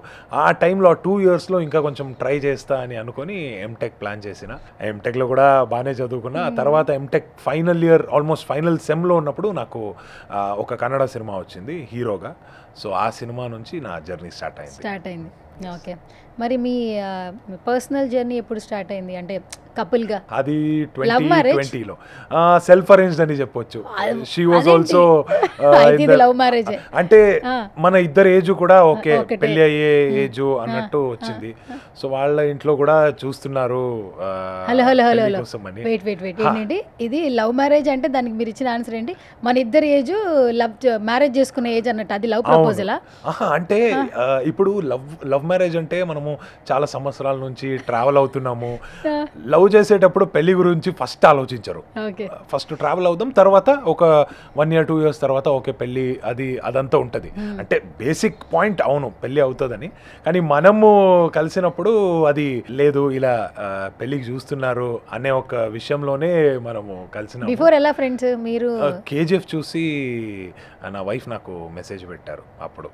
ఆ టైంలో 2 yearsలో ఇంకా కొంచెం ట్రై చేస్తా అని అనుకొని ఎంటెక్ ప్లాన్ చేసిన. ఎంటెక్లో కూడా బాగానే చదువుకున్నా. ఆ తర్వాత MTech final year almost final సెమ్లో ఉన్నప్పుడు నాకు ఒక కన్నడ సినిమా వచ్చింది హీరోగా. సో ఆ సినిమా నుంచి నా జర్నీ స్టార్ట్ అయింది. ఓకే, మరి మీ పర్సనల్ జర్నీ ఎప్పుడు స్టార్ట్ అయింది? అంటే కపుల్గా? అది 2020లో సెల్ఫ్ అరేంజ్డ్ అని చెప్పొచ్చు. She was also love marriage. అంటే మన ఇద్దరు ఏజ్ కూడా ఓకే, పెళ్లి అయ్యే ఏజ్ అన్నట్టు వచ్చింది. సో వాళ్ళ ఇంట్లో కూడా చూస్తున్నారు. ఏంటండి ఇది లవ్ మ్యారేజ్ అంటే దానికి మీరు ఇచ్చిన ఆన్సర్ ఏంటి? మన ఇద్దరు ఏజ్ మ్యారేజ్ చేసుకునే ఏజ్ అన్నట్టు, అది లవ్ ప్రపోజలా? అంటే ఇప్పుడు లవ్ మ్యారేజ్ అంటే మనము చాలా సంవత్సరాల నుంచి ట్రావెల్ అవుతున్నాము. లవ్ చేసేటప్పుడు పెళ్లి గురించి ఫస్ట్ ఆలోచించరు. ఫస్ట్ ట్రావెల్ అవుదాం, తర్వాత ఒక 1 year 2 years తర్వాత ఓకే పెళ్లి అదంతా ఉంటుంది. అంటే బేసిక్ పాయింట్ అవును పెళ్లి అవుతుందని. కానీ మనము కలిసినప్పుడు అది లేదు, ఇలా పెళ్లికి చూస్తున్నారు అనే ఒక విషయంలోనే మనము కలిసిన. బిఫోర్ ఎలా ఫ్రెండ్స్ మీరు? కేజీఎఫ్ చూసి నా వైఫ్ నాకు మెసేజ్ పెట్టారు. అప్పుడు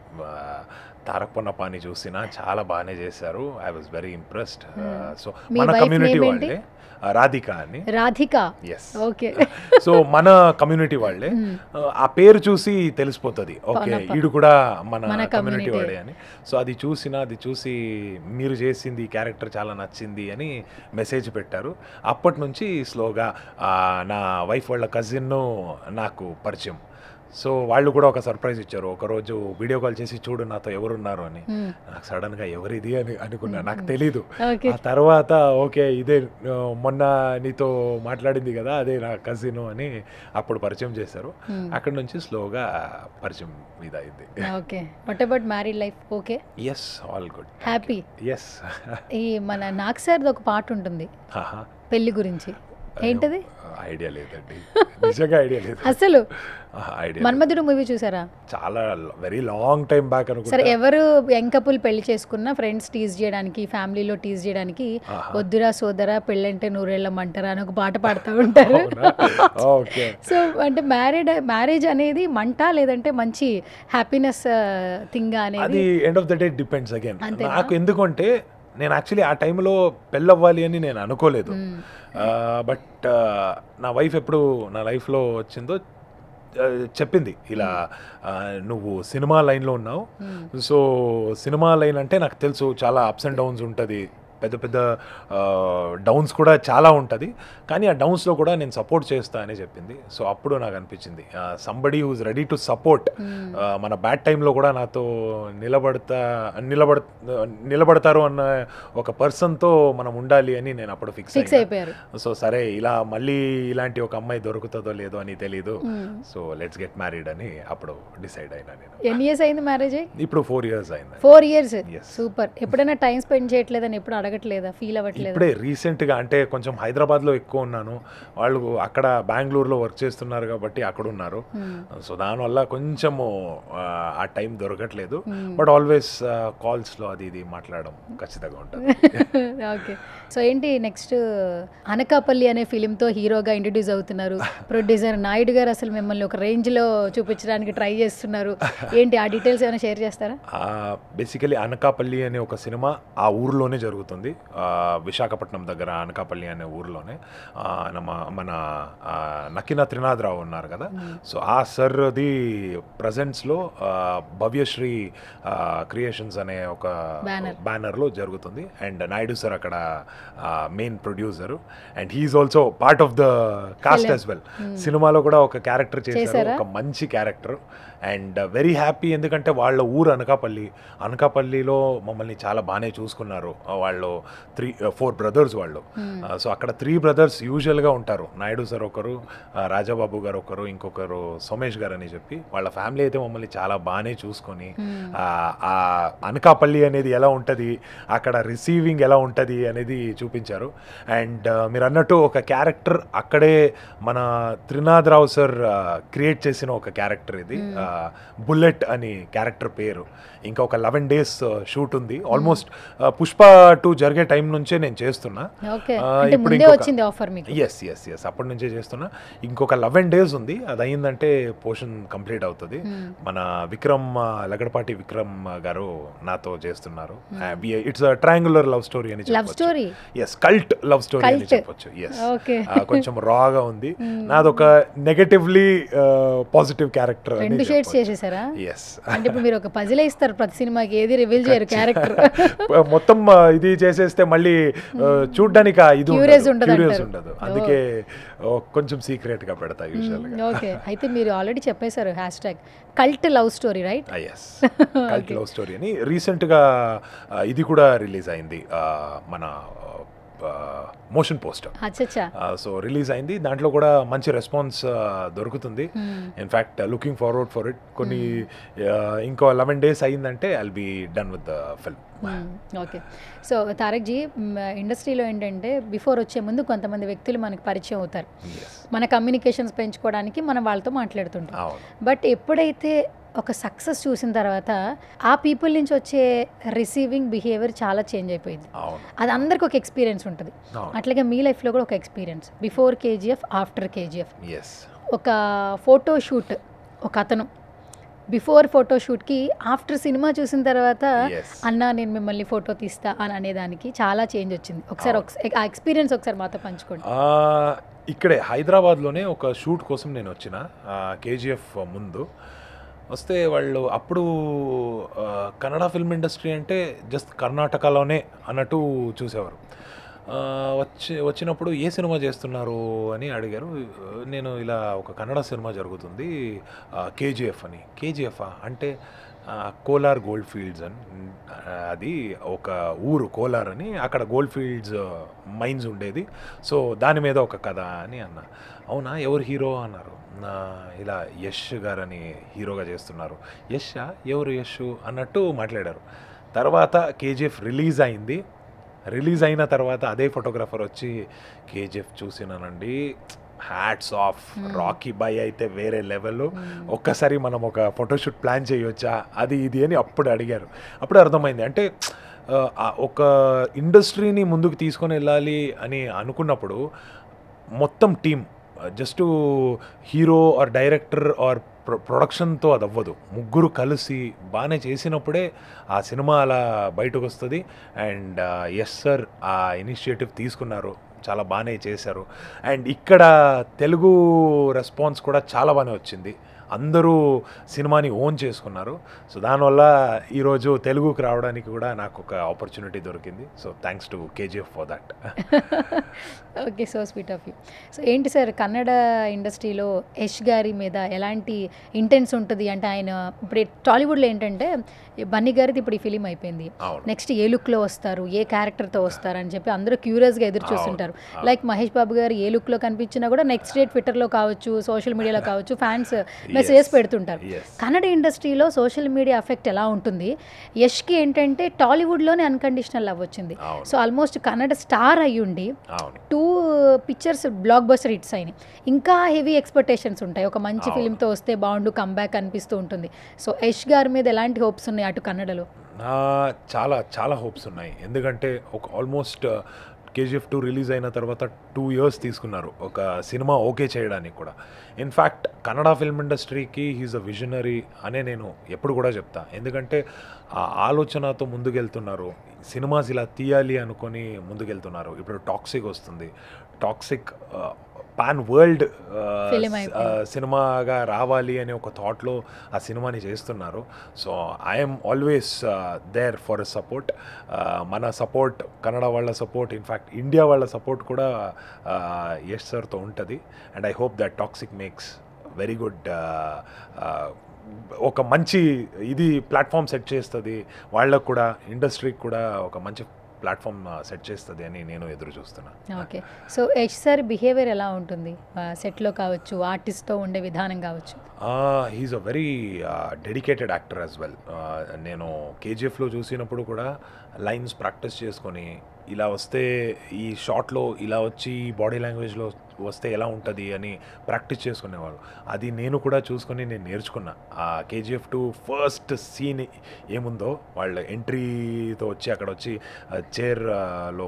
తారక్ పొన్నపాని చూసిన చాలా బాగానే చేశారు, I was very impressed. So మన కమ్యూనిటీ వాళ్ళే, రాధిక అని. రాధిక, ఎస్. ఓకే. సో మన కమ్యూనిటీ వాళ్ళే, ఆ పేరు చూసి తెలిసిపోతుంది ఓకే ఈడు కూడా మన కమ్యూనిటీ వాడే అని. సో అది చూసి మీరు చేసింది ఈ క్యారెక్టర్ చాలా నచ్చింది అని మెసేజ్ పెట్టారు. అప్పటి నుంచి స్లోగా నా వైఫ్ వాళ్ళ కజిన్ నాకు పరిచయం. సో వాళ్ళు కూడా ఒక సర్ప్రైజ్ ఇచ్చారు. ఒకరోజు వీడియో కాల్ చేసి చూడు నాతో ఎవరున్నారు అని. నాకు సడన్గా ఎవరిది అని అనుకున్నా, నాకు తెలీదు. ఆ తర్వాత ఓకే ఇదే మొన్న నీతో మాట్లాడింది కదా అదే నా కజిన్ అని అప్పుడు పరిచయం చేశారు. అక్కడ నుంచి స్లోగా పరిచయం మీద అయింది. Okay, what about married life? Okay, yes all good, happy. Yes. ఈ మన నాగ్ సార్ది ఒక పాట ఉంటుంది పెళ్లి గురించి, ఏంటది? ఐడియా లేదండి, నిజంగా ఐడియా లేదు అసలు. ఐడియా. మన్మధుడు మూవీ చూసారా? చాలా వెరీ లాంగ్ టైం బ్యాక్ అనుకుంటా. సరే, ఎవరు యంగ్ కపుల్ పెళ్లి చేసుకున్న ఫ్రెండ్స్ టీజ్ చేయడానికి, ఫ్యామిలీలో టీజ్ చేయడానికి వద్దురా సోదరా పెళ్ళంటే నూరేళ్ళమంటారా అని ఒక పాట పాడుతూ ఉంటారు. సో అంటే మ్యారేజ్ అనేది మంట లేదంటే మంచి హ్యాపీనెస్ థింగ్ అనేది అది end of the day depends again. నాకు ఎందుకంటే నేను యాక్చువల్లీ ఆ టైంలో పెళ్ళవ్వాలి అని నేను అనుకోలేదు. బట్ నా వైఫ్ ఎప్పుడు నా లైఫ్లో వచ్చిందో చెప్పింది ఇలా నువ్వు సినిమా లైన్లో ఉన్నావు. సో సినిమా లైన్ అంటే నాకు తెలుసు చాలా అప్స్ అండ్ డౌన్స్ ఉంటుంది, పెద్ద పెద్ద డౌన్స్ కూడా చాలా ఉంటుంది, కానీ ఆ డౌన్స్లో కూడా నేను సపోర్ట్ చేస్తా అని చెప్పింది. సో అప్పుడు నాకు అనిపించింది somebody who's ready to support, మన బ్యాడ్ టైంలో కూడా నాతో నిలబడతారు అన్న ఒక పర్సన్తో మనం ఉండాలి అని నేను అప్పుడు ఫిక్స్ అయిపోయారు. సో సరే ఇలా మళ్ళీ ఇలాంటి ఒక అమ్మాయి దొరుకుతుందో లేదో అని తెలీదు, సో లెట్స్ గెట్ మ్యారీడ్ అని అప్పుడు డిసైడ్ అయినా నేను. ఎన్ని ఇయర్స్ అయింది మ్యారేజ్? ఇప్పుడు 4 years అయింది. 4 years, సూపర్. ఎప్పుడైనా టైం స్పెండ్ చేయట్లేదని ఎప్పుడు అడగట్లేదా, ఫీల్ అవ్వట్లేదు? ఇప్పుడే రీసెంట్గా అంటే కొంచెం హైదరాబాద్లో ఎక్కువ ఉన్నాను, వాళ్ళు అక్కడ బెంగళూరులో వర్క్ చేస్తున్నారు కాబట్టి అక్కడ ఉన్నారు. సో దానివల్ల కొంచెము ఆ టైం దొరకట్లేదు. బట్ ఆల్వేస్ కాల్స్లో అది ఇది మాట్లాడడం ఖచ్చితంగా ఉంటుంది. ఓకే, సో ఏంటి నెక్స్ట్? అనకాపల్లి అనే ఫిలింతో హీరోగా ఇంట్రడ్యూస్ అవుతున్నారు. ప్రొడ్యూసర్ నాయుడు గారు అసలు మిమ్మల్ని ఒక రేంజ్లో చూపించడానికి ట్రై చేస్తున్నారు. ఏంటి ఆ డీటెయిల్స్ ఏమైనా షేర్ చేస్తారా? బేసికలీ అనకాపల్లి అనే ఒక సినిమా ఆ ఊర్లోనే జరుగుతుంది, విశాఖపట్నం దగ్గర అనకాపల్లి అనే ఊర్లోనే. మన నక్కిన త్రినాథరావు ఉన్నారు కదా, సో ఆ సర్ది ప్రజెంట్స్లో భవ్యశ్రీ క్రియేషన్స్ అనే ఒక బ్యానర్లో జరుగుతుంది. అండ్ నాయుడు సార్ అక్కడ main producer, and he's also part of the cast as well. సినిమాలో కూడా ఒక క్యారెక్టర్ చేశారు, ఒక మంచి క్యారెక్టర్. అండ్ వెరీ హ్యాపీ, ఎందుకంటే వాళ్ళ ఊరు అనకాపల్లిలో మమ్మల్ని చాలా బాగానే చూసుకున్నారు. వాళ్ళు 4 brothers వాళ్ళు. సో అక్కడ 3 brothers యూజువల్గా ఉంటారు. నాయుడు సార్ ఒకరు, రాజాబాబు గారు ఒకరు, ఇంకొకరు సోమేష్ గారు అని చెప్పి వాళ్ళ ఫ్యామిలీ అయితే మమ్మల్ని చాలా బాగానే చూసుకొని ఆ అనకాపల్లి అనేది ఎలా ఉంటుంది, అక్కడ రిసీవింగ్ ఎలా ఉంటుంది అనేది చూపించారు. అండ్ మీరు అన్నట్టు ఒక క్యారెక్టర్ అక్కడే మన త్రినాథరావు సార్ క్రియేట్ చేసిన ఒక క్యారెక్టర్ ఇది, బుల్లెట్ అని క్యారెక్టర్ పేరు. ఇంకా ఒక 11 days షూట్ ఉంది. ఆల్మోస్ట్ పుష్ప 2 జరిగే టైం నుంచే నేను చేస్తున్నా. ఎస్ అప్పటి నుంచే చేస్తున్నా. ఇంకొక 11 days ఉంది, అది అయిందంటే పోర్షన్ కంప్లీట్ అవుతుంది. మన లగడపాటి విక్రమ్ గారు నాతో చేస్తున్నారు. ఇట్స్ ట్రయాంగులర్ లవ్ స్టోరీ అని చెప్పొచ్చు. ఎస్, కల్ట్ లవ్ స్టోరీ అని చెప్పొచ్చు. ఎస్, కొంచెం రాగా ఉంది. నాదొక నెగటివ్లీ పాజిటివ్ క్యారెక్టర్. ప్రతి సినిమాకి ఏది రివీల్ చేయరు క్యారెక్టర్. మొత్తం ఇది చేసేస్తే మళ్ళీ చూడ్డానికి ఇది క్యూరియస్ ఉండదు, అందుకే కొంచెం సీక్రెట్ గా పెడతా యూజువల్గా. ఓకే, అయితే మీరు ఆల్రెడీ చెప్పేశారు cult love story, right? Yes, cult love story అని రీసెంట్ గా ఇది కూడా రిలీజ్ అయింది, మన మోషన్ పోస్టర్. సో రిలీజ్ అయింది, దాంట్లో కూడా మంచి రెస్పాన్స్ దొరుకుతుంది. In fact looking forward for it. కొన్ని ఇంకో 11 days అయిందంటే I'll be done with the film. Okay, so Tarak ji, ఇండస్ట్రీలో ఏంటంటే బిఫోర్ వచ్చే ముందు కొంతమంది వ్యక్తులు మనకు పరిచయం అవుతారు, మన కమ్యూనికేషన్స్ పెంచుకోవడానికి మనం వాళ్ళతో మాట్లాడుతుంటాం. బట్ ఎప్పుడైతే ఒక సక్సెస్ చూసిన తర్వాత ఆ పీపుల్ నుంచి వచ్చే రిసీవింగ్ బిహేవియర్ చాలా చేంజ్ అయిపోయింది. అది అందరికి ఒక ఎక్స్పీరియన్స్ ఉంటుంది. అట్లాగే మీ లైఫ్లో కూడా ఒక experience, before KGF, after KGF. ఒక ఫోటోషూట్, ఒక అతను బిఫోర్ ఫోటోషూట్కి ఆఫ్టర్ సినిమా చూసిన తర్వాత అన్నా నేను మిమ్మల్ని ఫోటో తీస్తా అని అనేదానికి చాలా చేంజ్ వచ్చింది. ఒకసారి ఆ ఎక్స్పీరియన్స్ ఒకసారి మాతో పంచుకోండి. ఇక్కడే హైదరాబాద్లోనే ఒక షూట్ కోసం నేను వచ్చిన, కేజీఎఫ్ ముందు వస్తే వాళ్ళు అప్పుడు కన్నడ ఫిల్మ్ ఇండస్ట్రీ అంటే జస్ట్ కర్ణాటకలోనే అన్నట్టు చూసేవారు. వచ్చినప్పుడు ఏ సినిమా చేస్తున్నారు అని అడిగారు. నేను ఇలా ఒక కన్నడ సినిమా జరుగుతుంది కేజీఎఫ్ అని. కేజీఎఫా అంటే కోలార్ గోల్డ్ ఫీల్డ్స్ అని, అది ఒక ఊరు కోలార్ అని, అక్కడ గోల్డ్ ఫీల్డ్స్ మైన్స్ ఉండేది, సో దాని మీద ఒక కథ అని అన్న. అవునా, ఎవరు హీరో అన్నారు. ఇలా యష్ గారని హీరోగా చేస్తున్నారు. యషా, ఎవరు యష్ అన్నట్టు మాట్లాడారు. తర్వాత కేజీఎఫ్ రిలీజ్ అయింది. రిలీజ్ అయిన తర్వాత అదే ఫోటోగ్రాఫర్ వచ్చి కేజీఎఫ్ చూసినానండి, హ్యాట్స్ ఆఫ్, రాకీ బాయ్ అయితే వేరే లెవెల్, ఒక్కసారి మనం ఒక ఫోటోషూట్ ప్లాన్ చేయొచ్చా అది ఇది అని అప్పుడు అడిగారు. అప్పుడు అర్థమైంది అంటే ఒక ఇండస్ట్రీని ముందుకు తీసుకొని వెళ్ళాలి అని అనుకున్నప్పుడు మొత్తం team, just hero or director or ప్రొడక్షన్తో అది అవ్వదు. ముగ్గురు కలిసి బాగానే చేసినప్పుడే ఆ సినిమా అలా బయటకు వస్తుంది. అండ్ ఎస్ సార్ ఆ ఇనిషియేటివ్ తీసుకున్నారు, చాలా బాగానే చేశారు. అండ్ ఇక్కడ తెలుగు రెస్పాన్స్ కూడా చాలా బాగానే వచ్చింది. అందరూ సినిమాని ఓన్ చేసుకున్నారు. సో దానివల్ల ఈరోజు తెలుగుకి రావడానికి కూడా నాకు ఒక ఆపర్చునిటీ దొరికింది. So thanks to KGF for that. Okay, so sweet of you. So ఏంటి సార్, కన్నడ ఇండస్ట్రీలో యష్ గారి మీద ఎలాంటి ఇంటెన్స్ ఉంటుంది అంటే, ఆయన ఇప్పుడు టాలీవుడ్లో ఏంటంటే బన్నీ గారిది ఇప్పుడు ఈ ఫిలిం అయిపోయింది, నెక్స్ట్ ఏ లుక్లో వస్తారు, ఏ క్యారెక్టర్తో వస్తారు అని చెప్పి అందరూ క్యూరియస్గా ఎదురు చూస్తుంటారు. లైక్ మహేష్ బాబు గారు ఏ లుక్లో కనిపించినా కూడా నెక్స్ట్ డే ట్విట్టర్లో కావచ్చు, సోషల్ మీడియాలో కావచ్చు, ఫ్యాన్స్ మెసేజెస్ పెడుతుంటారు. కన్నడ ఇండస్ట్రీలో సోషల్ మీడియా ఎఫెక్ట్ ఎలా ఉంటుంది? యష్కి ఏంటంటే టాలీవుడ్లోనే అన్కండిషనల్ లవ్ వచ్చింది. సో ఆల్మోస్ట్ కన్నడ స్టార్ అయ్యుండి 2 పిక్చర్స్ బ్లాక్ బస్టర్ హిట్స్ అయినాయి. ఇంకా హెవీ ఎక్స్పెక్టేషన్స్ ఉంటాయి, ఒక మంచి ఫిలింతో వస్తే బాగుండు, కంబ్యాక్ అనిపిస్తూ ఉంటుంది. సో యష్ గారి మీద ఎలాంటి హోప్స్ ఉన్నాయి అటు కన్నడలో? చాలా చాలా హోప్స్ ఉన్నాయి. ఎందుకంటే ఒక ఆల్మోస్ట్ కేజీఎఫ్ 2 రిలీజ్ అయిన తర్వాత 2 years తీసుకున్నారు ఒక సినిమా ఓకే చేయడానికి కూడా. ఇన్ఫ్యాక్ట్ కన్నడ ఫిల్మ్ ఇండస్ట్రీకి హీజ్ అ విజనరీ అనే నేను ఎప్పుడు కూడా చెప్తా. ఎందుకంటే ఆ ఆలోచనతో ముందుకెళ్తున్నారు, సినిమాస్ ఇలా తీయాలి అనుకొని ముందుకెళ్తున్నారు. ఇప్పుడు టాక్సిక్ వస్తుంది, టాక్సిక్ పాన్ వరల్డ్ సినిమాగా రావాలి అనే ఒక థాట్లో ఆ సినిమాని చేస్తున్నారు. So I'm always there for support. మన సపోర్ట్, కన్నడ వాళ్ళ సపోర్ట్, ఇన్ఫ్యాక్ట్ ఇండియా వాళ్ళ సపోర్ట్ కూడా యష్ సార్తో ఉంటుంది. And I hope that Toxic makes very good, ఒక మంచి ఇది ప్లాట్ఫామ్ సెట్ చేస్తుంది వాళ్ళకు కూడా, ఇండస్ట్రీకి కూడా ఒక మంచి ప్లాట్ఫామ్ సెట్ చేస్తుంది అని నేను ఎదురు చూస్తున్నా. Okay, so Yash sir behaviour ఎలా ఉంటుంది సెట్లో కావచ్చు, ఆర్టిస్ట్తో ఉండే విధానం కావచ్చు? He's a very dedicated actor as well. నేను కేజీఎఫ్లో చూసినప్పుడు కూడా లైన్స్ ప్రాక్టీస్ చేసుకొని, ఇలా వస్తే ఈ షాట్లో ఇలా వచ్చి బాడీ లాంగ్వేజ్లో వస్తే ఎలా ఉంటుంది అని ప్రాక్టీస్ చేసుకునేవాళ్ళు. అది నేను కూడా చూసుకొని నేను నేర్చుకున్నా. ఆ కేజీఎఫ్ 2 ఫస్ట్ సీన్ ఏముందో, వాళ్ళ ఎంట్రీతో వచ్చి అక్కడ వచ్చి చైర్లో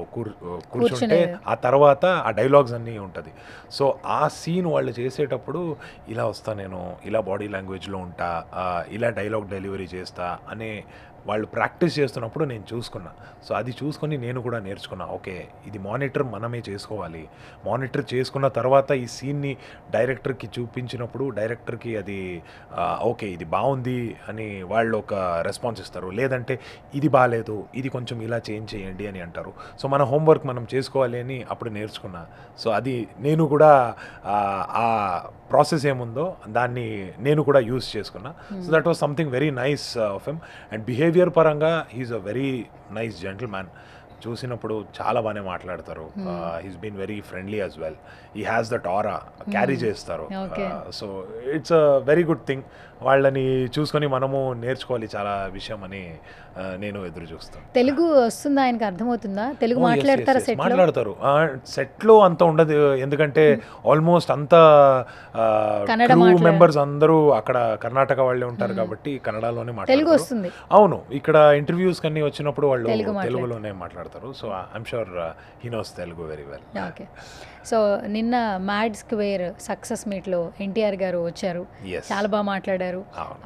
కూర్చుంటే ఆ తర్వాత ఆ డైలాగ్స్ అన్నీ ఉంటుంది. సో ఆ సీన్ వాళ్ళు చేసేటప్పుడు ఇలా వస్తా, నేను ఇలా బాడీ లాంగ్వేజ్లో ఉంటా, ఇలా డైలాగ్ డెలివరీ చేస్తా అనే వాళ్ళు ప్రాక్టీస్ చేస్తున్నప్పుడు నేను చూసుకున్నా. సో అది చూసుకొని నేను కూడా నేర్చుకున్నా. ఓకే, ఇది మానిటర్ మనమే చేసుకోవాలి. మానిటర్ చేసుకున్న తర్వాత ఈ సీన్ని డైరెక్టర్కి చూపించినప్పుడు డైరెక్టర్కి అది ఓకే ఇది బాగుంది అని వాళ్ళు ఒక రెస్పాన్స్ ఇస్తారు. లేదంటే ఇది బాగాలేదు, ఇది కొంచెం ఇలా చేంజ్ చేయండి అని అంటారు. సో మన హోంవర్క్ మనం చేసుకోవాలి అని అప్పుడు నేర్చుకున్నా. సో అది నేను కూడా ఆ ప్రాసెస్ ఏముందో దాన్ని నేను కూడా యూస్ చేసుకున్నా. So that was something very nice of him. And behaviour పరంగా he's a very nice gentleman. చూసినప్పుడు చాలా బాగానే మాట్లాడతారు. He's been very friendly as well. He has that aura, carry చేస్తారు. So it's a very good thing. వాళ్ళని చూసుకొని మనము నేర్చుకోవాలి చాలా విషయం అని నేను ఎదురు చూస్తాను. తెలుగు వస్తుందా, ఆయనకు అర్థమవుతుందా? తెలుగు మాట్లాడతారా? మాట్లాడతారు. సెట్లో అంత ఉండదు, ఎందుకంటే ఆల్మోస్ట్ అంతా క్రూ మెంబర్స్ అందరూ అక్కడ కర్ణాటక వాళ్ళే ఉంటారు కాబట్టి కన్నడలోనే మాట్లాడతారు. అవును, ఇక్కడ ఇంటర్వ్యూస్ కన్నీ వచ్చినప్పుడు వాళ్ళు తెలుగులోనే మాట్లాడతారు. So I'm sure he knows Telugu very well. Okay, so నిన్న మ్యాడ్ స్క్వేర్ సక్సెస్ మీట్లో ఎన్టీఆర్ గారు వచ్చారు, చాలా బాగా మాట్లాడారు.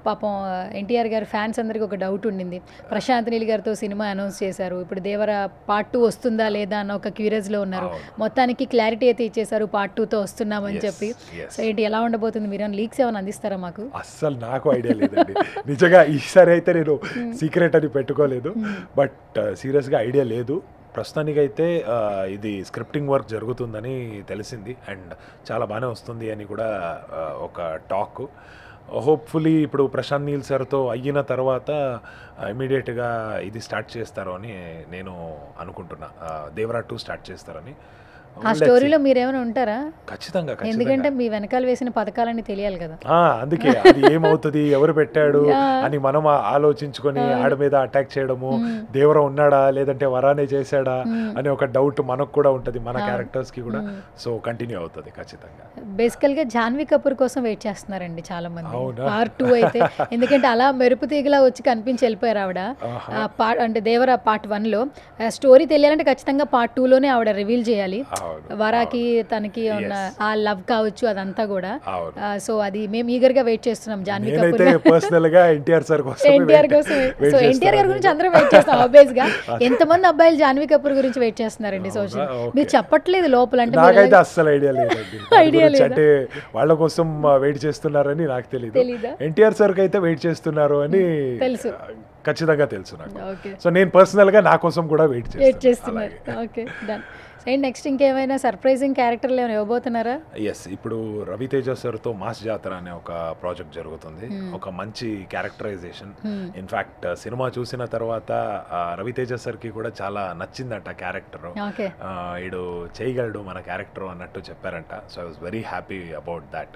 పాపం ఎన్టీఆర్ గారు ఫ్యాన్స్ అందరికి ఒక డౌట్ ఉండింది, ప్రశాంత్ నీల్ గారితో సినిమా అనౌన్స్ చేశారు, ఇప్పుడు దేవర పార్ట్ 2 వస్తుందా లేదా అన్న ఒక క్యూరియస్లో ఉన్నారు. మొత్తానికి క్లారిటీ అయితే ఇచ్చేసారు, పార్ట్ 2తో వస్తున్నామని చెప్పి. సో ఏంటి, ఎలా ఉండబోతుంది? మీరు లీక్స్ ఏమైనా అందిస్తారా మాకు? అస్సలు నాకు ఐడియా లేదండి నిజంగా. ఈసారి అయితే నేను సీక్రెట్ అని పెట్టుకోలేదు, బట్ సీరియస్గా ఐడియా లేదు. ప్రస్తుతానికైతే ఇది స్క్రిప్టింగ్ వర్క్ జరుగుతుందని తెలిసింది అండ్ చాలా బాగానే వస్తుంది అని కూడా ఒక టాక్. హోప్ఫుల్లీ ఇప్పుడు ప్రశాంత్ నీల్ సార్తో అయిన తర్వాత ఇమీడియట్గా ఇది స్టార్ట్ చేస్తారు అని నేను అనుకుంటున్నా. దేవరా 2 స్టార్ట్ చేస్తారని. ఆ స్టోరీలో మీరేమైనా ఉంటారా? ఖచ్చితంగా, ఎందుకంటే మీ వెనకాల వేసిన పథకాలన్నీ తెలియాలి కదా. అందుకే అది ఏమవుతుంది, ఎవరు పెట్టాడు అని మనం ఆలోచించుకొని ఆడ మీద అటాక్ చేయడము, దేవర ఉన్నాడా లేదంటే వరానే చేశాడా అని ఒక డౌట్ మనకు కూడా ఉంటుంది, మన క్యారెక్టర్స్ కి కూడా. సో కంటిన్యూ అవుతుంది ఖచ్చితంగా. బేసికల్ గా జాన్వీ కపూర్ కోసం వెయిట్ చేస్తున్నారండి చాలా మంది పార్ట్ 2 అయితే. ఎందుకంటే అలా మెరుపు తీగలా వచ్చి కనిపించి వెళ్ళిపోయారు ఆవిడ. అంటే దేవర పార్ట్ 1లో స్టోరీ తెలియాలంటే ఖచ్చితంగా పార్ట్ 2లోనే ఆవిడ రివీల్ చేయాలి. వరాకి తనకి ఉన్న ఆ లవ్ కావచ్చు అదంతా కూడా. సో అది మేము ఈగర్ గా వెయిట్ చేస్తున్నాం జాన్వీ కపూర్ పర్సనల్ గా ఎన్టీఆర్ సార్ కోసం. సో ఎన్టీఆర్ గారి గురించి అందరం వెయిట్ చేస్తాం ఆబ్వియస్ గా. ఎంతమంది అబ్బాయిలు జాన్వీ కపూర్ గురించి వెయిట్ చేస్తున్నారండి సోషల్? మీరు చెప్పట్లేదు లోపల అంటే నాకైతే అస్సలు ఐడియా లేదండి. అంటే వాళ్ళ కోసం వెయిట్ చేస్తున్నారని నాకు తెలియదు. ఎన్టీఆర్ సార్ కి అయితే వెయిట్ చేస్తున్నారు అని తెలుసు, ఖచ్చితంగా తెలుసు నాకు. సో నేను పర్సనల్ గా నా కోసం కూడా వెయిట్ చేస్తున్నాను. Okay done. నెక్స్ట్ ఇంకేమైనా సర్ప్రైజింగ్ క్యారెక్టర్లు ఏమైనా ఇవ్వబోతున్నారా? ఎస్, ఇప్పుడు రవితేజ సార్తో మాస్ జాతర అనే ఒక ప్రాజెక్ట్ జరుగుతుంది. ఒక మంచి క్యారెక్టరైజేషన్. ఇన్ఫాక్ట్ సినిమా చూసిన తర్వాత రవితేజ సార్కి కూడా చాలా నచ్చిందంట క్యారెక్టర్. ఈడు చేయగలడు మన క్యారెక్టర్ అన్నట్టు చెప్పారంట. So I was very happy about that.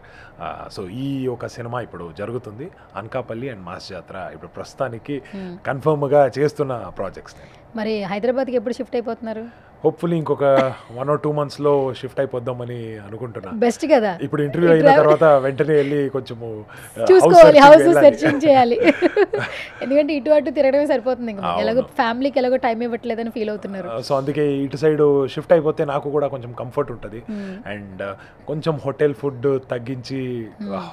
So ఈ ఒక సినిమా ఇప్పుడు జరుగుతుంది. అనకాపల్లి అండ్ మాస్ జాతర ఇప్పుడు ప్రస్తుతానికి కన్ఫర్మ్గా చేస్తున్న ప్రాజెక్ట్స్. మరి హైదరాబాద్కి ఎప్పుడు షిఫ్ట్ అయిపోతున్నారు? హోప్ఫుల్లీ ఇంకొక 1 or 2 months లో షిఫ్ట్ అయిపోద్దామని అనుకుంటున్నా. బెస్ట్ కదా, ఇప్పుడు ఇంటర్వ్యూ అయిన తర్వాత వెంటనే వెళ్ళి కొంచెము చూసుకోవాలి, హౌస్ సెర్చింగ్ చేయాలి. ఎందుకంటే ఇటు అటు తిరగడమే సరిపోతుంది. ఎలాగో ఫ్యామిలీకి ఎలాగో టైం ఇవ్వట్లేదని ఫీల్ అవుతున్నారు. సో అందుకే ఇటు సైడ్ షిఫ్ట్ అయిపోతే నాకు కూడా కొంచెం కంఫర్ట్ ఉంటుంది. అండ్ కొంచెం హోటల్ ఫుడ్ తగ్గించి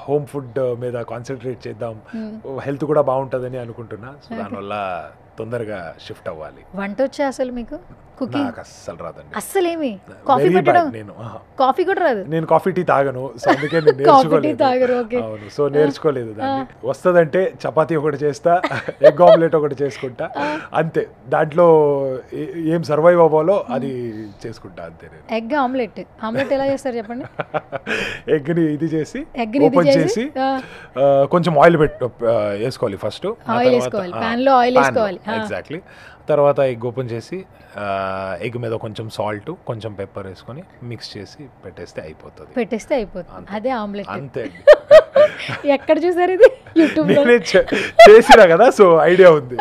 హోమ్ ఫుడ్ మీద కాన్సన్ట్రేట్ చేద్దాం, హెల్త్ కూడా బాగుంటుందని అనుకుంటున్నా. సో దానివల్ల తొందరగా షిఫ్ట్ అవ్వాలి. వంట వచ్చా అసలు మీకు? కుకింగ్ అస్సలు రాదండి. అస్సలేమి? కాఫీ పెట్టడం? కాఫీ కూడా రాదు. నేను కాఫీ టీ తాగను. సో అందుకే నేను నేర్చుకోలేదు. అవును, సో నేర్చుకోలేదు దాన్ని. వస్తుందంటే చపాతీ ఒకటి చేస్తా, ఎగ్ ఆమ్లెట్ ఒకటి చేసుకుంటా, అంతే. దాంట్లో ఏం సర్వైవ్ అవ్వాలో అది చేసుకుంటా అంతే. నేను ఎగ్ ఆమ్లెట్ ఎలా చేస్తారు చెప్పండి? ఎగ్ని ఇది చేసి ఓపెన్ చేసి కొంచెం ఆయిల్ వేసుకోవాలి ఫస్ట్. ఎగ్జాక్ట్లీ. తర్వాత ఎగ్ ఓపెన్ చేసి ఎగ్ మీద కొంచెం సాల్ట్, కొంచెం పెప్పర్ వేసుకొని మిక్స్ చేసి పెట్టేస్తే అయిపోతుంది. అదే ఆమ్లెట్. అంతే. ఎక్కడ చూసారు ఇది? యూట్యూబ్ లో చేసినా కదా, సో ఐడియా ఉంది.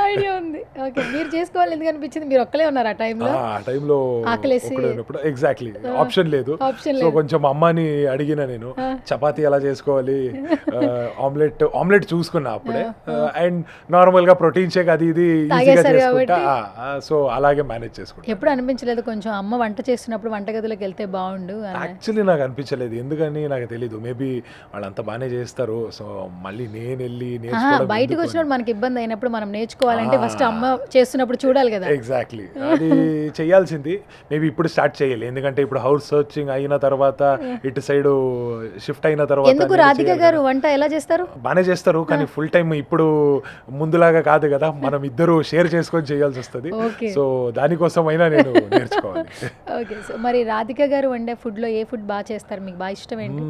ఓకే, మీరు చేసుకోవాలి ఎందుకు అనిపించింది? మీరు ఒక్కలే ఉన్నారు ఆ టైంలో? ఆకలేసినప్పుడు ఎగ్జాక్ట్లీ ఆప్షన్ లేదు. సో కొంచెం అమ్మని అడిగిన నేను చపాతీ ఎలా చేసుకోవాలి, ఆమ్లెట్ చూసుకున్నా అప్పుడే. అండ్ నార్మల్ గా ప్రోటీన్ షేక్ అది ఇది ఈజీగా చేసుకుంటా. సో అలాగే మేనేజ్ చేసుకుంటా. ఎప్పుడు అనిపించలేదు కొంచెం అమ్మ వంట చేస్తున్నప్పుడు వంటగదిలోకి వెళ్తే బాగుండు? యాక్చువల్లీ నాకు అనిపించలేదు, ఎందుకని నాకు తెలీదు. మేబీ వాళ్ళంతా బాగానే చేస్తారు. సో మళ్ళీ నేను వెళ్ళి నేర్చుకోవడం, బయటకు వచ్చినప్పుడు మనకి ఇబ్బంది అయినప్పుడు మనం నేర్చుకోవాలంటే ఫస్ట్ అమ్మ చేస్తున్నప్పుడు చూడాలి కదా. ఎగ్జాక్ట్లీ, అది చేయాల్సింది. మేబీ ఇప్పుడు స్టార్ట్ చేయాలి, ఎందుకంటే ఇప్పుడు హౌస్ సర్చింగ్ అయిన తర్వాత ఇటు సైడ్ షిఫ్ట్ అయిన తర్వాత. ఎందుకు రాధిక గారు వంట ఎలా చేస్తారు? బాగానే చేస్తారు, కానీ ఫుల్ టైం ఇప్పుడు ముందులాగా కాదు కదా, మనం ఇద్దరు షేర్ చేసుకొని చేయాల్సి వస్తుంది. సో దానికోసం అయినా నేను నేర్చుకోవాలి. ఓకే, సో మరి రాధిక గారు వండే ఫుడ్ లో ఏ ఫుడ్ బాగా చేస్తారు? మీకు బాగా ఇష్టం ఏంటి?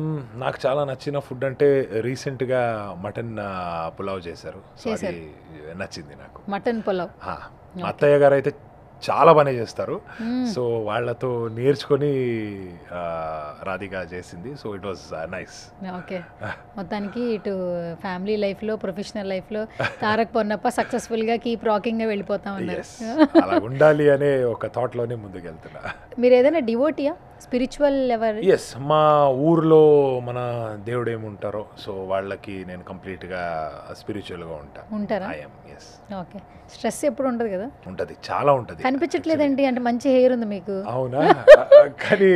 నాకు చాలా నచ్చిన ఫుడ్ అంటే రీసెంట్ గా మటన్ పులావ్ చేశారు. నచ్చింది నాకు మటన్ పులావ్. అత్తయ్య గారు అయితే చాలా బాగానే చేస్తారు. సో వాళ్ళతో నేర్చుకొని రాధిక చేసింది. So it was nice. Okay, మొత్తానికి ఇటు ఫ్యామిలీ లైఫ్ లో ప్రొఫెషనల్ లైఫ్ లో తారక్ పొన్నప్ప సక్సెస్ఫుల్ గా కీప్ రాకింగ్ గా వెళ్ళిపోతా ఉన్నారు. అలా ఉండాలి అనే ఒక థాట్ లోనే ముందుకు వెళ్తున్నా. మీరు ఏదైనా డివోటియా, స్పిరిచువల్ ఎవరు? ఎస్, మా ఊర్లో మన దేవుడు ఏముంటారో సో వాళ్ళకి నేను కంప్లీట్ గా స్పిరిచువల్ గా ఉంటారా? ఓకే, స్ట్రెస్ ఎప్పుడు ఉండదు కదా? ఉంటది, చాలా ఉంటది. కనిపించట్లేదండి, అంటే మంచి హెయిర్ ఉంది మీకు. అవునా? కానీ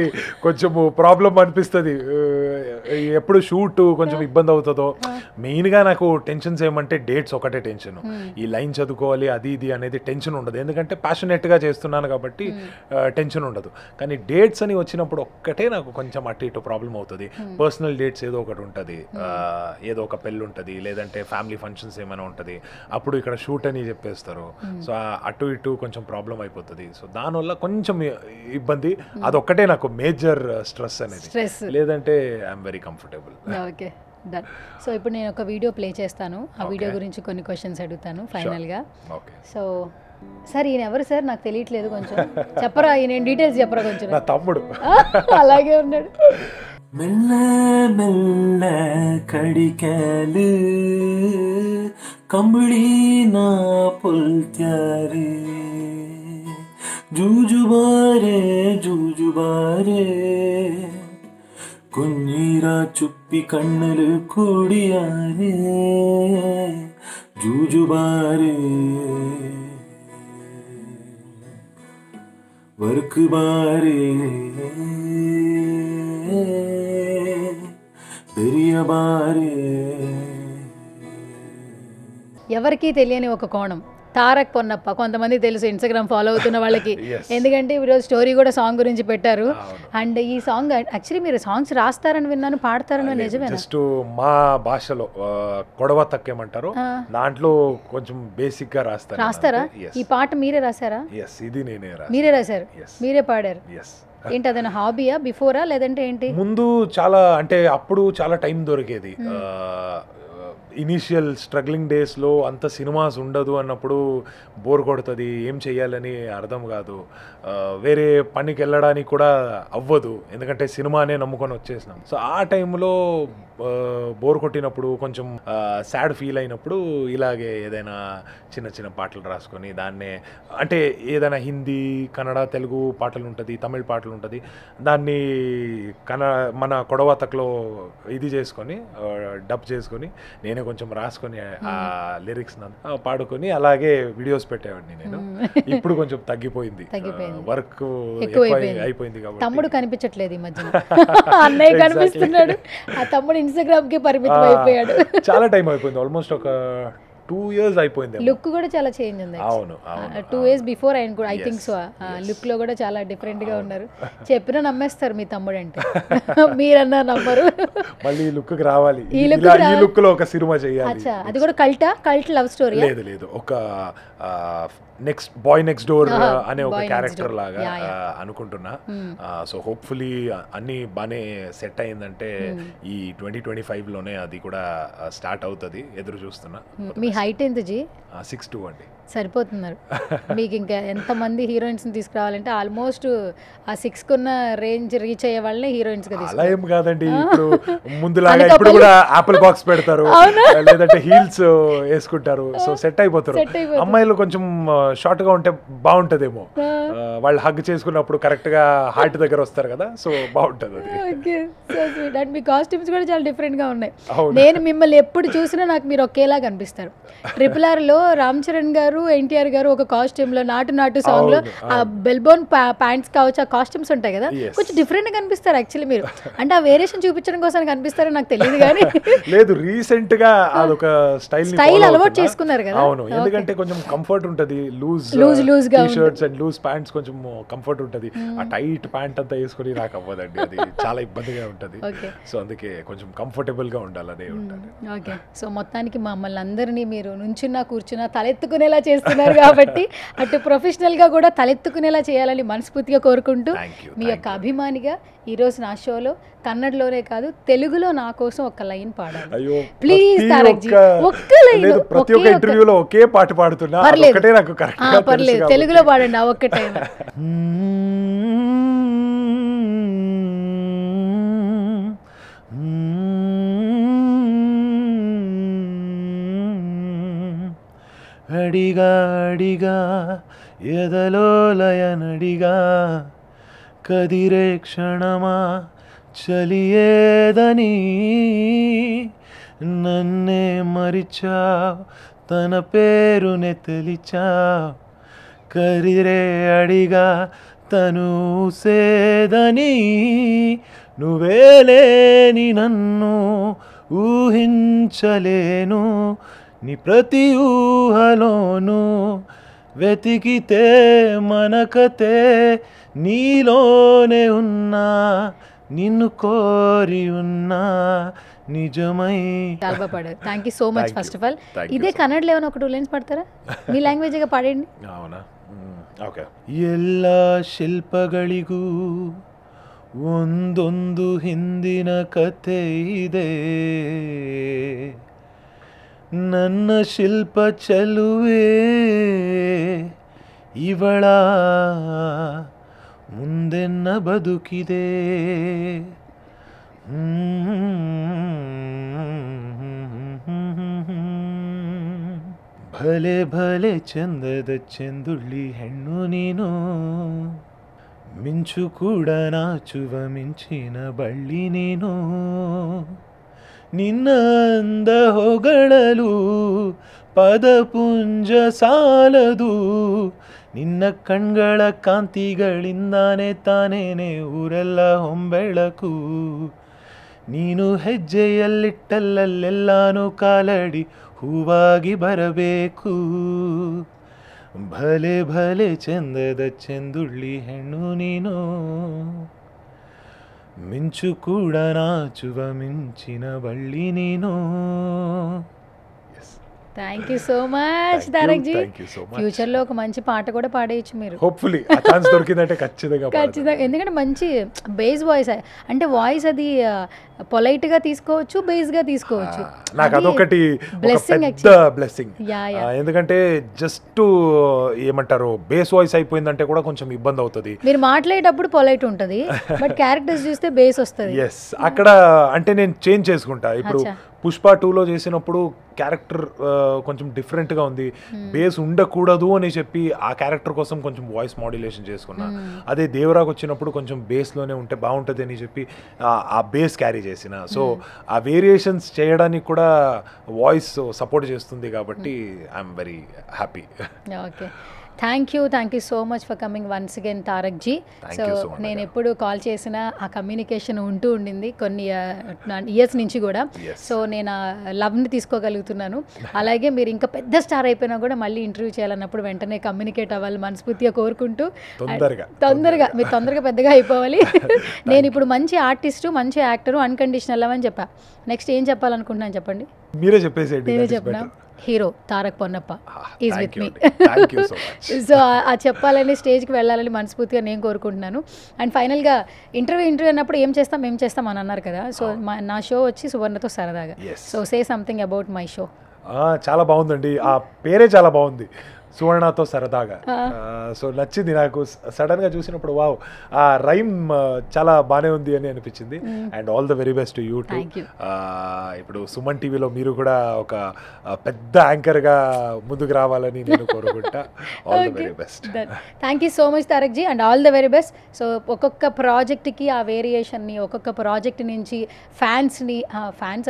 కొంచెం ప్రాబ్లం అనిపిస్తుంది ఎప్పుడు షూట్ కొంచెం ఇబ్బంది అవుతుందో. మెయిన్ గా నాకు టెన్షన్స్ ఏమంటే డేట్స్ ఒకటే టెన్షన్. ఈ లైన్ చదువుకోవాలి అది ఇది అనేది టెన్షన్ ఉండదు, ఎందుకంటే ప్యాషనేట్ గా చేస్తున్నాను కాబట్టి టెన్షన్ ఉండదు. కానీ డేట్స్ అని వచ్చినప్పుడు ఒక్కటే నాకు కొంచెం అటు ఇటు ప్రాబ్లం అవుతుంది. పర్సనల్ డేట్స్ ఏదో ఒకటి ఉంటుంది, ఏదో ఒక పెళ్ళి ఉంటుంది, లేదంటే ఫ్యామిలీ ఫంక్షన్స్ ఏమైనా ఉంటుంది, అప్పుడు ఇక్కడ షూట్ అని చెప్పేస్తారు. సో అటు ఇటు కొంచెం ప్రాబ్లం అయిపోతుంది. సో దానివల్ల కొంచెం ఇబ్బంది, అదొక్కటే నాకు మేజర్ స్ట్రెస్ అనేది. లేదంటే I'm very comfortable. Okay, done. So ఇప్పుడు నేను ఒక వీడియో ప్లే చేస్తాను, ఆ వీడియో గురించి కొన్ని క్వశ్చన్స్ అడుగుతాను ఫైనల్గా. సో సార్ ఈయన ఎవరు సార్, నాకు తెలియట్లేదు, కొంచెం చెప్పరా, ఈయన డీటెయిల్స్ చెప్పరా కొంచెం. నా తమ్ముడు. అలాగే ఉన్నాడు. மெல்ல மெல்ல கடிக்கலு கம்பளி நா பொல்த்யாரு ஜூஜுபாரே குഞ്ഞீரா சுப்பி கண்ணலு கூடியாரே ஜூஜுபாரே வருக்கு பாரே ఎవరికి తెలియని ఒక కోణం తారక్ పొన్నప్ప. కొంతమంది తెలుసు ఇన్స్టాగ్రామ్ ఫాలో అవుతున్న వాళ్ళకి, ఎందుకంటే ఈరోజు స్టోరీ కూడా సాంగ్ గురించి పెట్టారు. అండ్ ఈ సాంగ్ యాక్చువల్లీ మీరు సాంగ్స్ రాస్తారని విన్నాను, పాడతారని నిజమేనా? జస్ట్ మా భాషలో కొడవ తక్కేమంటారు, దాంట్లో కొంచెం బేసిక్ గా రాస్తారా? ఈ పాట మీరే రాసారా? ఇది నేనే మీరే రాశారు, మీరే పాడారు. ఏంటి అదైనా హాబీయా, బిఫోరా, లేదంటే ఏంటి? ముందు చాలా, అంటే అప్పుడు చాలా టైం దొరికేది. ఇనీషియల్ స్ట్రగ్లింగ్ డేస్లో అంత సినిమాస్ ఉండదు అన్నప్పుడు బోర్ కొడుతుంది, ఏం చెయ్యాలని అర్థం కాదు, వేరే పనికి వెళ్ళడానికి కూడా అవ్వదు, ఎందుకంటే సినిమానే నమ్ముకొని వచ్చేసినాం. సో ఆ టైంలో బోర్ కొట్టినప్పుడు, కొంచెం సాడ్ ఫీల్ అయినప్పుడు ఇలాగే ఏదైనా చిన్న చిన్న పాటలు రాసుకొని దాన్నే, అంటే ఏదైనా హిందీ, కన్నడ, తెలుగు పాటలు ఉంటుంది, తమిళ పాటలు ఉంటుంది, దాన్ని మన కొడవతక్లో ఇది చేసుకొని డబ్ చేసుకొని నేనే కొంచెం రాసుకొని ఆ లిరిక్స్ పాడుకొని అలాగే వీడియోస్ పెట్టేవాడిని నేను. ఇప్పుడు కొంచెం తగ్గిపోయింది, వర్క్ అయిపోయింది కాబట్టి. తమ్ముడు కనిపించట్లేదు ఈ మధ్య, అన్నయ్య కనిపిస్తున్నాడు, ఆ తమ్ముడు ఇన్స్టాగ్రామ్ కి పరిమితం అయిపోయాడు. చాలా టైం అయిపోయింది, ఆల్మోస్ట్ ఒక 2 years అయిపోయింది. లుక్ కూడా చాలా చేంజ్ ఉంది. అవును, 2 years బిఫోర్ ఆయన కూడా ఐ థింక్ సో. లుక్ లో కూడా చాలా డిఫరెంట్ గా ఉన్నారు. చెప్పినా నమ్మేస్తారు మీ తమ్ముడు అంటే, మీరన్నా నమ్మరు. మళ్ళీ ఈ లుక్ రావాలి, ఈ లుక్ లో ఒక సినిమా చేయాలి. అది కూడా కల్ట్ లవ్ స్టోరీ? లేదు, ఒక బాయ్ నెక్స్ట్ డోర్ అనే ఒక క్యారెక్టర్ లాగా అనుకుంటున్నా. సో హోప్ఫుల్లీ అన్ని బాగానే సెట్ అయిందంటే ఈ 2025 లోనే అది కూడా స్టార్ట్ అవుతుంది, ఎదురు చూస్తున్నా. మీ హైట్ ఎంత జీ? 6'2" అండి. సరిపోతున్నారు మీకు. ఇంకా ఎంతమంది హీరోయిన్స్ని తీసుకురావాలంటే ఆల్మోస్ట్ ఆ 6 కున్న రేంజ్ రీచ్ అయ్యే వాళ్ళని హీరోయిన్స్గా అలా ఏం కాదండి. ఇప్పుడు ముందులాగా ఇప్పుడు కూడా యాపిల్ బాక్స్ పెడతారు, లేదంటే హీల్స్ వేసుకుంటారు, సో సెట్ అయిపోతారు. అమ్మాయిలు కొంచెం షార్ట్ గా ఉంటే బాగుంటదేమో, వాళ్ళు హగ్ చేసుకున్నప్పుడు కరెక్ట్ గా హార్ట్ దగ్గర వస్తారు కదా, సో బాగుంటది అది. అండ్ మీ కాస్ట్యూమ్స్ కూడా చాలా డిఫరెంట్ గా ఉన్నాయి. నేను మిమ్మల్ని ఎప్పుడు చూసినా నాకు మీరు ఒకేలా కనిపిస్తారు. RRR లో రామ్ చరణ్ గారు, ఎన్టీఆర్ గారు ఒక కాస్ట్యూమ్ లో నాటు సాంగ్ లో ఆ బెల్బోన్ ప్యాంట్స్ కావచ్చు, ఆ కాస్ట్యూమ్స్ ఉంటాయి కదా, కొంచెం డిఫరెంట్ గా కనిపిస్తారు యాక్చువల్లీ మీరు. అంటే ఆ వేరియేషన్ చూపించడం కోసం కనిపిస్తారో నాకు తెలియదు కానీ లేదు, రీసెంట్ గా అదొక స్టైల్ అలవాటు చేసుకున్నారు కదా. అవును, ఎందుకంటే కొంచెం కంఫర్ట్ ఉంటది, లూజ్ గా షర్ట్స్ అండ్ లూజ్ ప్యాంట్స్ కొంచెం కంఫర్ట్ ఉంటది. ఆ టైట్ ప్యాంట్ అంతా వేసుకొని నాకు అవ్వదండి, అది చాలా ఇబ్బందిగా ఉంటది. సో అందుకే కొంచెం కంఫర్టబుల్ గా ఉండాలనే ఉంటది. ఓకే, సో మొత్తానికి మమ్మల్ని అందరినీ మీరు నుంచున్నా కూర్చున్నా తలెత్తుకునేలా చేస్తున్నారు కాబట్టి అటు ప్రొఫెషనల్ గా కూడా తలెత్తుకునేలా చేయాలని మనస్ఫూర్తిగా కోరుకుంటూ మీ యొక్క అభిమానిగా ఈరోజు నా షోలో కన్నడలోనే కాదు తెలుగులో నా కోసం ఒక లైన్ పాడాలి ప్లీజ్ తారక్ జీ. ఒక్క లైన్, ప్రతి ఒక్క ఇంటర్వ్యూలో ఒకే పాట పాడుతున్నా, ఒకటే నాకు కరెక్ట్ గా పర్లేదు తెలుగులో పాడండి ఆ ఒక్కటైనా. అడిగా అడిగా ఎదలోలయనడిగా కదిరే క్షణమా చలియేదని నన్నే మరిచావ్ తన పేరునే తెలిచావ్ కదిరే అడిగా తను సేదని నువ్వేలేని నన్ను ఊహించలేను నీ ప్రతి ఊహలోను వెతికితే మనకతే నీలోనే ఉన్నా నిన్ను కోరి ఉన్నా నిజమై. చాలా బాగా పాడారు. Thank you so much. Thank you. First of all Thank you ఇదే so కన్నడలో ఏమైనా ఒక 2 లైన్స్ పాడతారా? మీ లాంగ్వేజ్గా పాడండి. అవునా? ఓకే. ಎಲ್ಲ ಶಿಲ್ಪಗಳಿಗೂ ಒಂದೊಂದು ಹಿಂದಿನ ಕಥೆ ಇದೆ, ನನ್ನ ಶಿಲ್ಪ ಚೆಲುವೆ ಇವಳ ಮುಂದೆನ್ನ ಬದುಕಿದೆ. ಭಲೆ ಭಲೆ ಚಂದದ ಚೆಂದುಳ್ಳಿ ಹೆಣ್ಣು ನೀನು, ಮಿಂಚು ಕೂಡ ನಾಚುವ ಮಿಂಚಿನ ಬಳ್ಳಿ ನೀನು. ನಿನ್ನ ಅಂದ ಹೊಗಳಲು ಪದಪುಂಜ ಸಾಲದು, ನಿನ್ನ ಕಣ್ಗಳ ಕಾಂತಿಗಳಿಂದಾನೆ ತಾನೇನೆ ಊರೆಲ್ಲ ಹೊಂಬೆಳಕು. ನೀನು ಹೆಜ್ಜೆಯಲ್ಲಿಟ್ಟಲ್ಲೆಲ್ಲಾನು ಕಾಲಡಿ ಹೂವಾಗಿ ಬರಬೇಕು. ಭಲೆ ಭಲೆ ಚಂದದ ಚೆಂದುಳ್ಳಿ ಹೆಣ್ಣು ನೀನು, ಮಿಂಚು ಕೂಡ ನಾಚುವ ಮಿಂಚಿನ ಬಳ್ಳಿ ನೀನು. Thank you so much Tarak ji. Thank you so much. ఫ్యూచర్లో ఒక మంచి పాట కూడా పాడేయచ్చు మీరు. హోప్ఫుల్లీ ఆ ఛాన్స్ దొరికిందంటే ఖచ్చితంగా ఖచ్చితంగా. ఎందుకంటే మంచి బేస్ వాయిస్, అంటే వాయిస్ అది పొలైట్గా తీసుకోవచ్చు, బేస్గా తీసుకోవచ్చు. నాకు అదొకటి blessing పెద్ద బ్లెస్సింగ్. Yeah. ఎందుకంటే జస్ట్ ఏమంటారు బేస్ వాయిస్ అయిపోయిందంటే కూడా కొంచెం ఇబ్బంది అవుతుంది. మీరు మాట్లాడేటప్పుడు పొలైట్ ఉంటుంది, బట్ క్యారెక్టర్స్ చూస్తే బేస్ వస్తుంది. ఎస్, అక్కడ అంటే నేను చేంజ్ చేసుకుంటా. ఇప్పుడు పుష్ప 2లో చేసినప్పుడు క్యారెక్టర్ కొంచెం డిఫరెంట్గా ఉంది, బేస్ ఉండకూడదు అని చెప్పి ఆ క్యారెక్టర్ కోసం కొంచెం వాయిస్ మాడ్యులేషన్ చేసుకున్నా. అదే దేవరాకు వచ్చినప్పుడు కొంచెం బేస్లోనే ఉంటే బాగుంటుంది అని చెప్పి ఆ బేస్ క్యారీ చేసిన. సో ఆ వేరియేషన్స్ చేయడానికి కూడా వాయిస్ సపోర్ట్ చేస్తుంది కాబట్టి I'm very happy. Okay, thank you so much for coming once again Tarak ji. So నేను ఎప్పుడు కాల్ చేసినా ఆ కమ్యూనికేషన్ ఉంటూ ఉండింది కొన్ని ఇయర్స్ నుంచి కూడా. సో నేను ఆ లవ్ని తీసుకోగలుగుతున్నాను. అలాగే మీరు ఇంకా పెద్ద స్టార్ అయిపోయినా కూడా మళ్ళీ ఇంటర్వ్యూ చేయాలన్నప్పుడు వెంటనే కమ్యూనికేట్ అవ్వాలి మనస్ఫూర్తిగా కోరుకుంటూ. తొందరగా మీరు తొందరగా పెద్దగా అయిపోవాలి. నేను ఇప్పుడు మంచి ఆర్టిస్టు, మంచి యాక్టరు, అన్కండిషనల్ లవ్ అని చెప్పా. నెక్స్ట్ ఏం చెప్పాలనుకుంటున్నాను చెప్పండి? మీరే చెప్పేసేయండి. నేనే చెప్పనా? Hero Tarak Ponnappa is with me. So ఆ చెప్పాలని, స్టేజ్కి వెళ్ళాలని మనస్ఫూర్తిగా నేను కోరుకుంటున్నాను. అండ్ ఫైనల్గా ఇంటర్వ్యూ అన్నప్పుడు ఏం చేస్తాం అని అన్నారు కదా. సో నా షో వచ్చి సువర్ణతో సరదాగా. So say something about my show. చాలా బాగుందండి, ఆ పేరే చాలా బాగుంది, సువర్ణతో సరదాగా. సో నచ్చింది నాకు. సడన్గా చూసినప్పుడు వావ్, ఆ రైమ్ చాలా బాగానే ఉంది అని అనిపించింది. And all the very best to you two. ఇప్పుడు సుమన్ టీవీలో మీరు కూడా ఒక పెద్ద యాంకర్గా ముందుకు రావాలని నేను కోరుకుంటా. All the very best. Thank you so much Tarak ji, and all the very best. So ఒక్కొక్క ప్రాజెక్ట్కి ఆ వేరియేషన్ని, ఒక్కొక్క ప్రాజెక్ట్ నుంచి ఫ్యాన్స్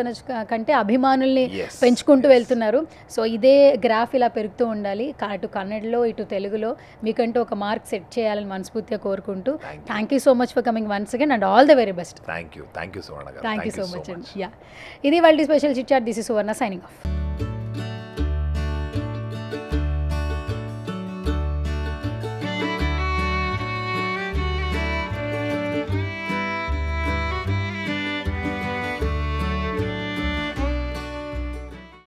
అనొచ్చు కంటే అభిమానుల్ని పెంచుకుంటూ వెళ్తున్నారు. సో ఇదే గ్రాఫ్ ఇలా పెరుగుతూ ఉండాలి. అటు కన్నడలో ఇటు తెలుగులో మీకంటూ ఒక మార్క్ సెట్ చేయాలని మనస్ఫూర్తిగా కోరుకుంటూ thank you so much for coming once again and all the very best. Thank you Suvarna garu. Thank you so much అండి. ఇది వాళ్ళ special chit chat. This is Suvarna signing of.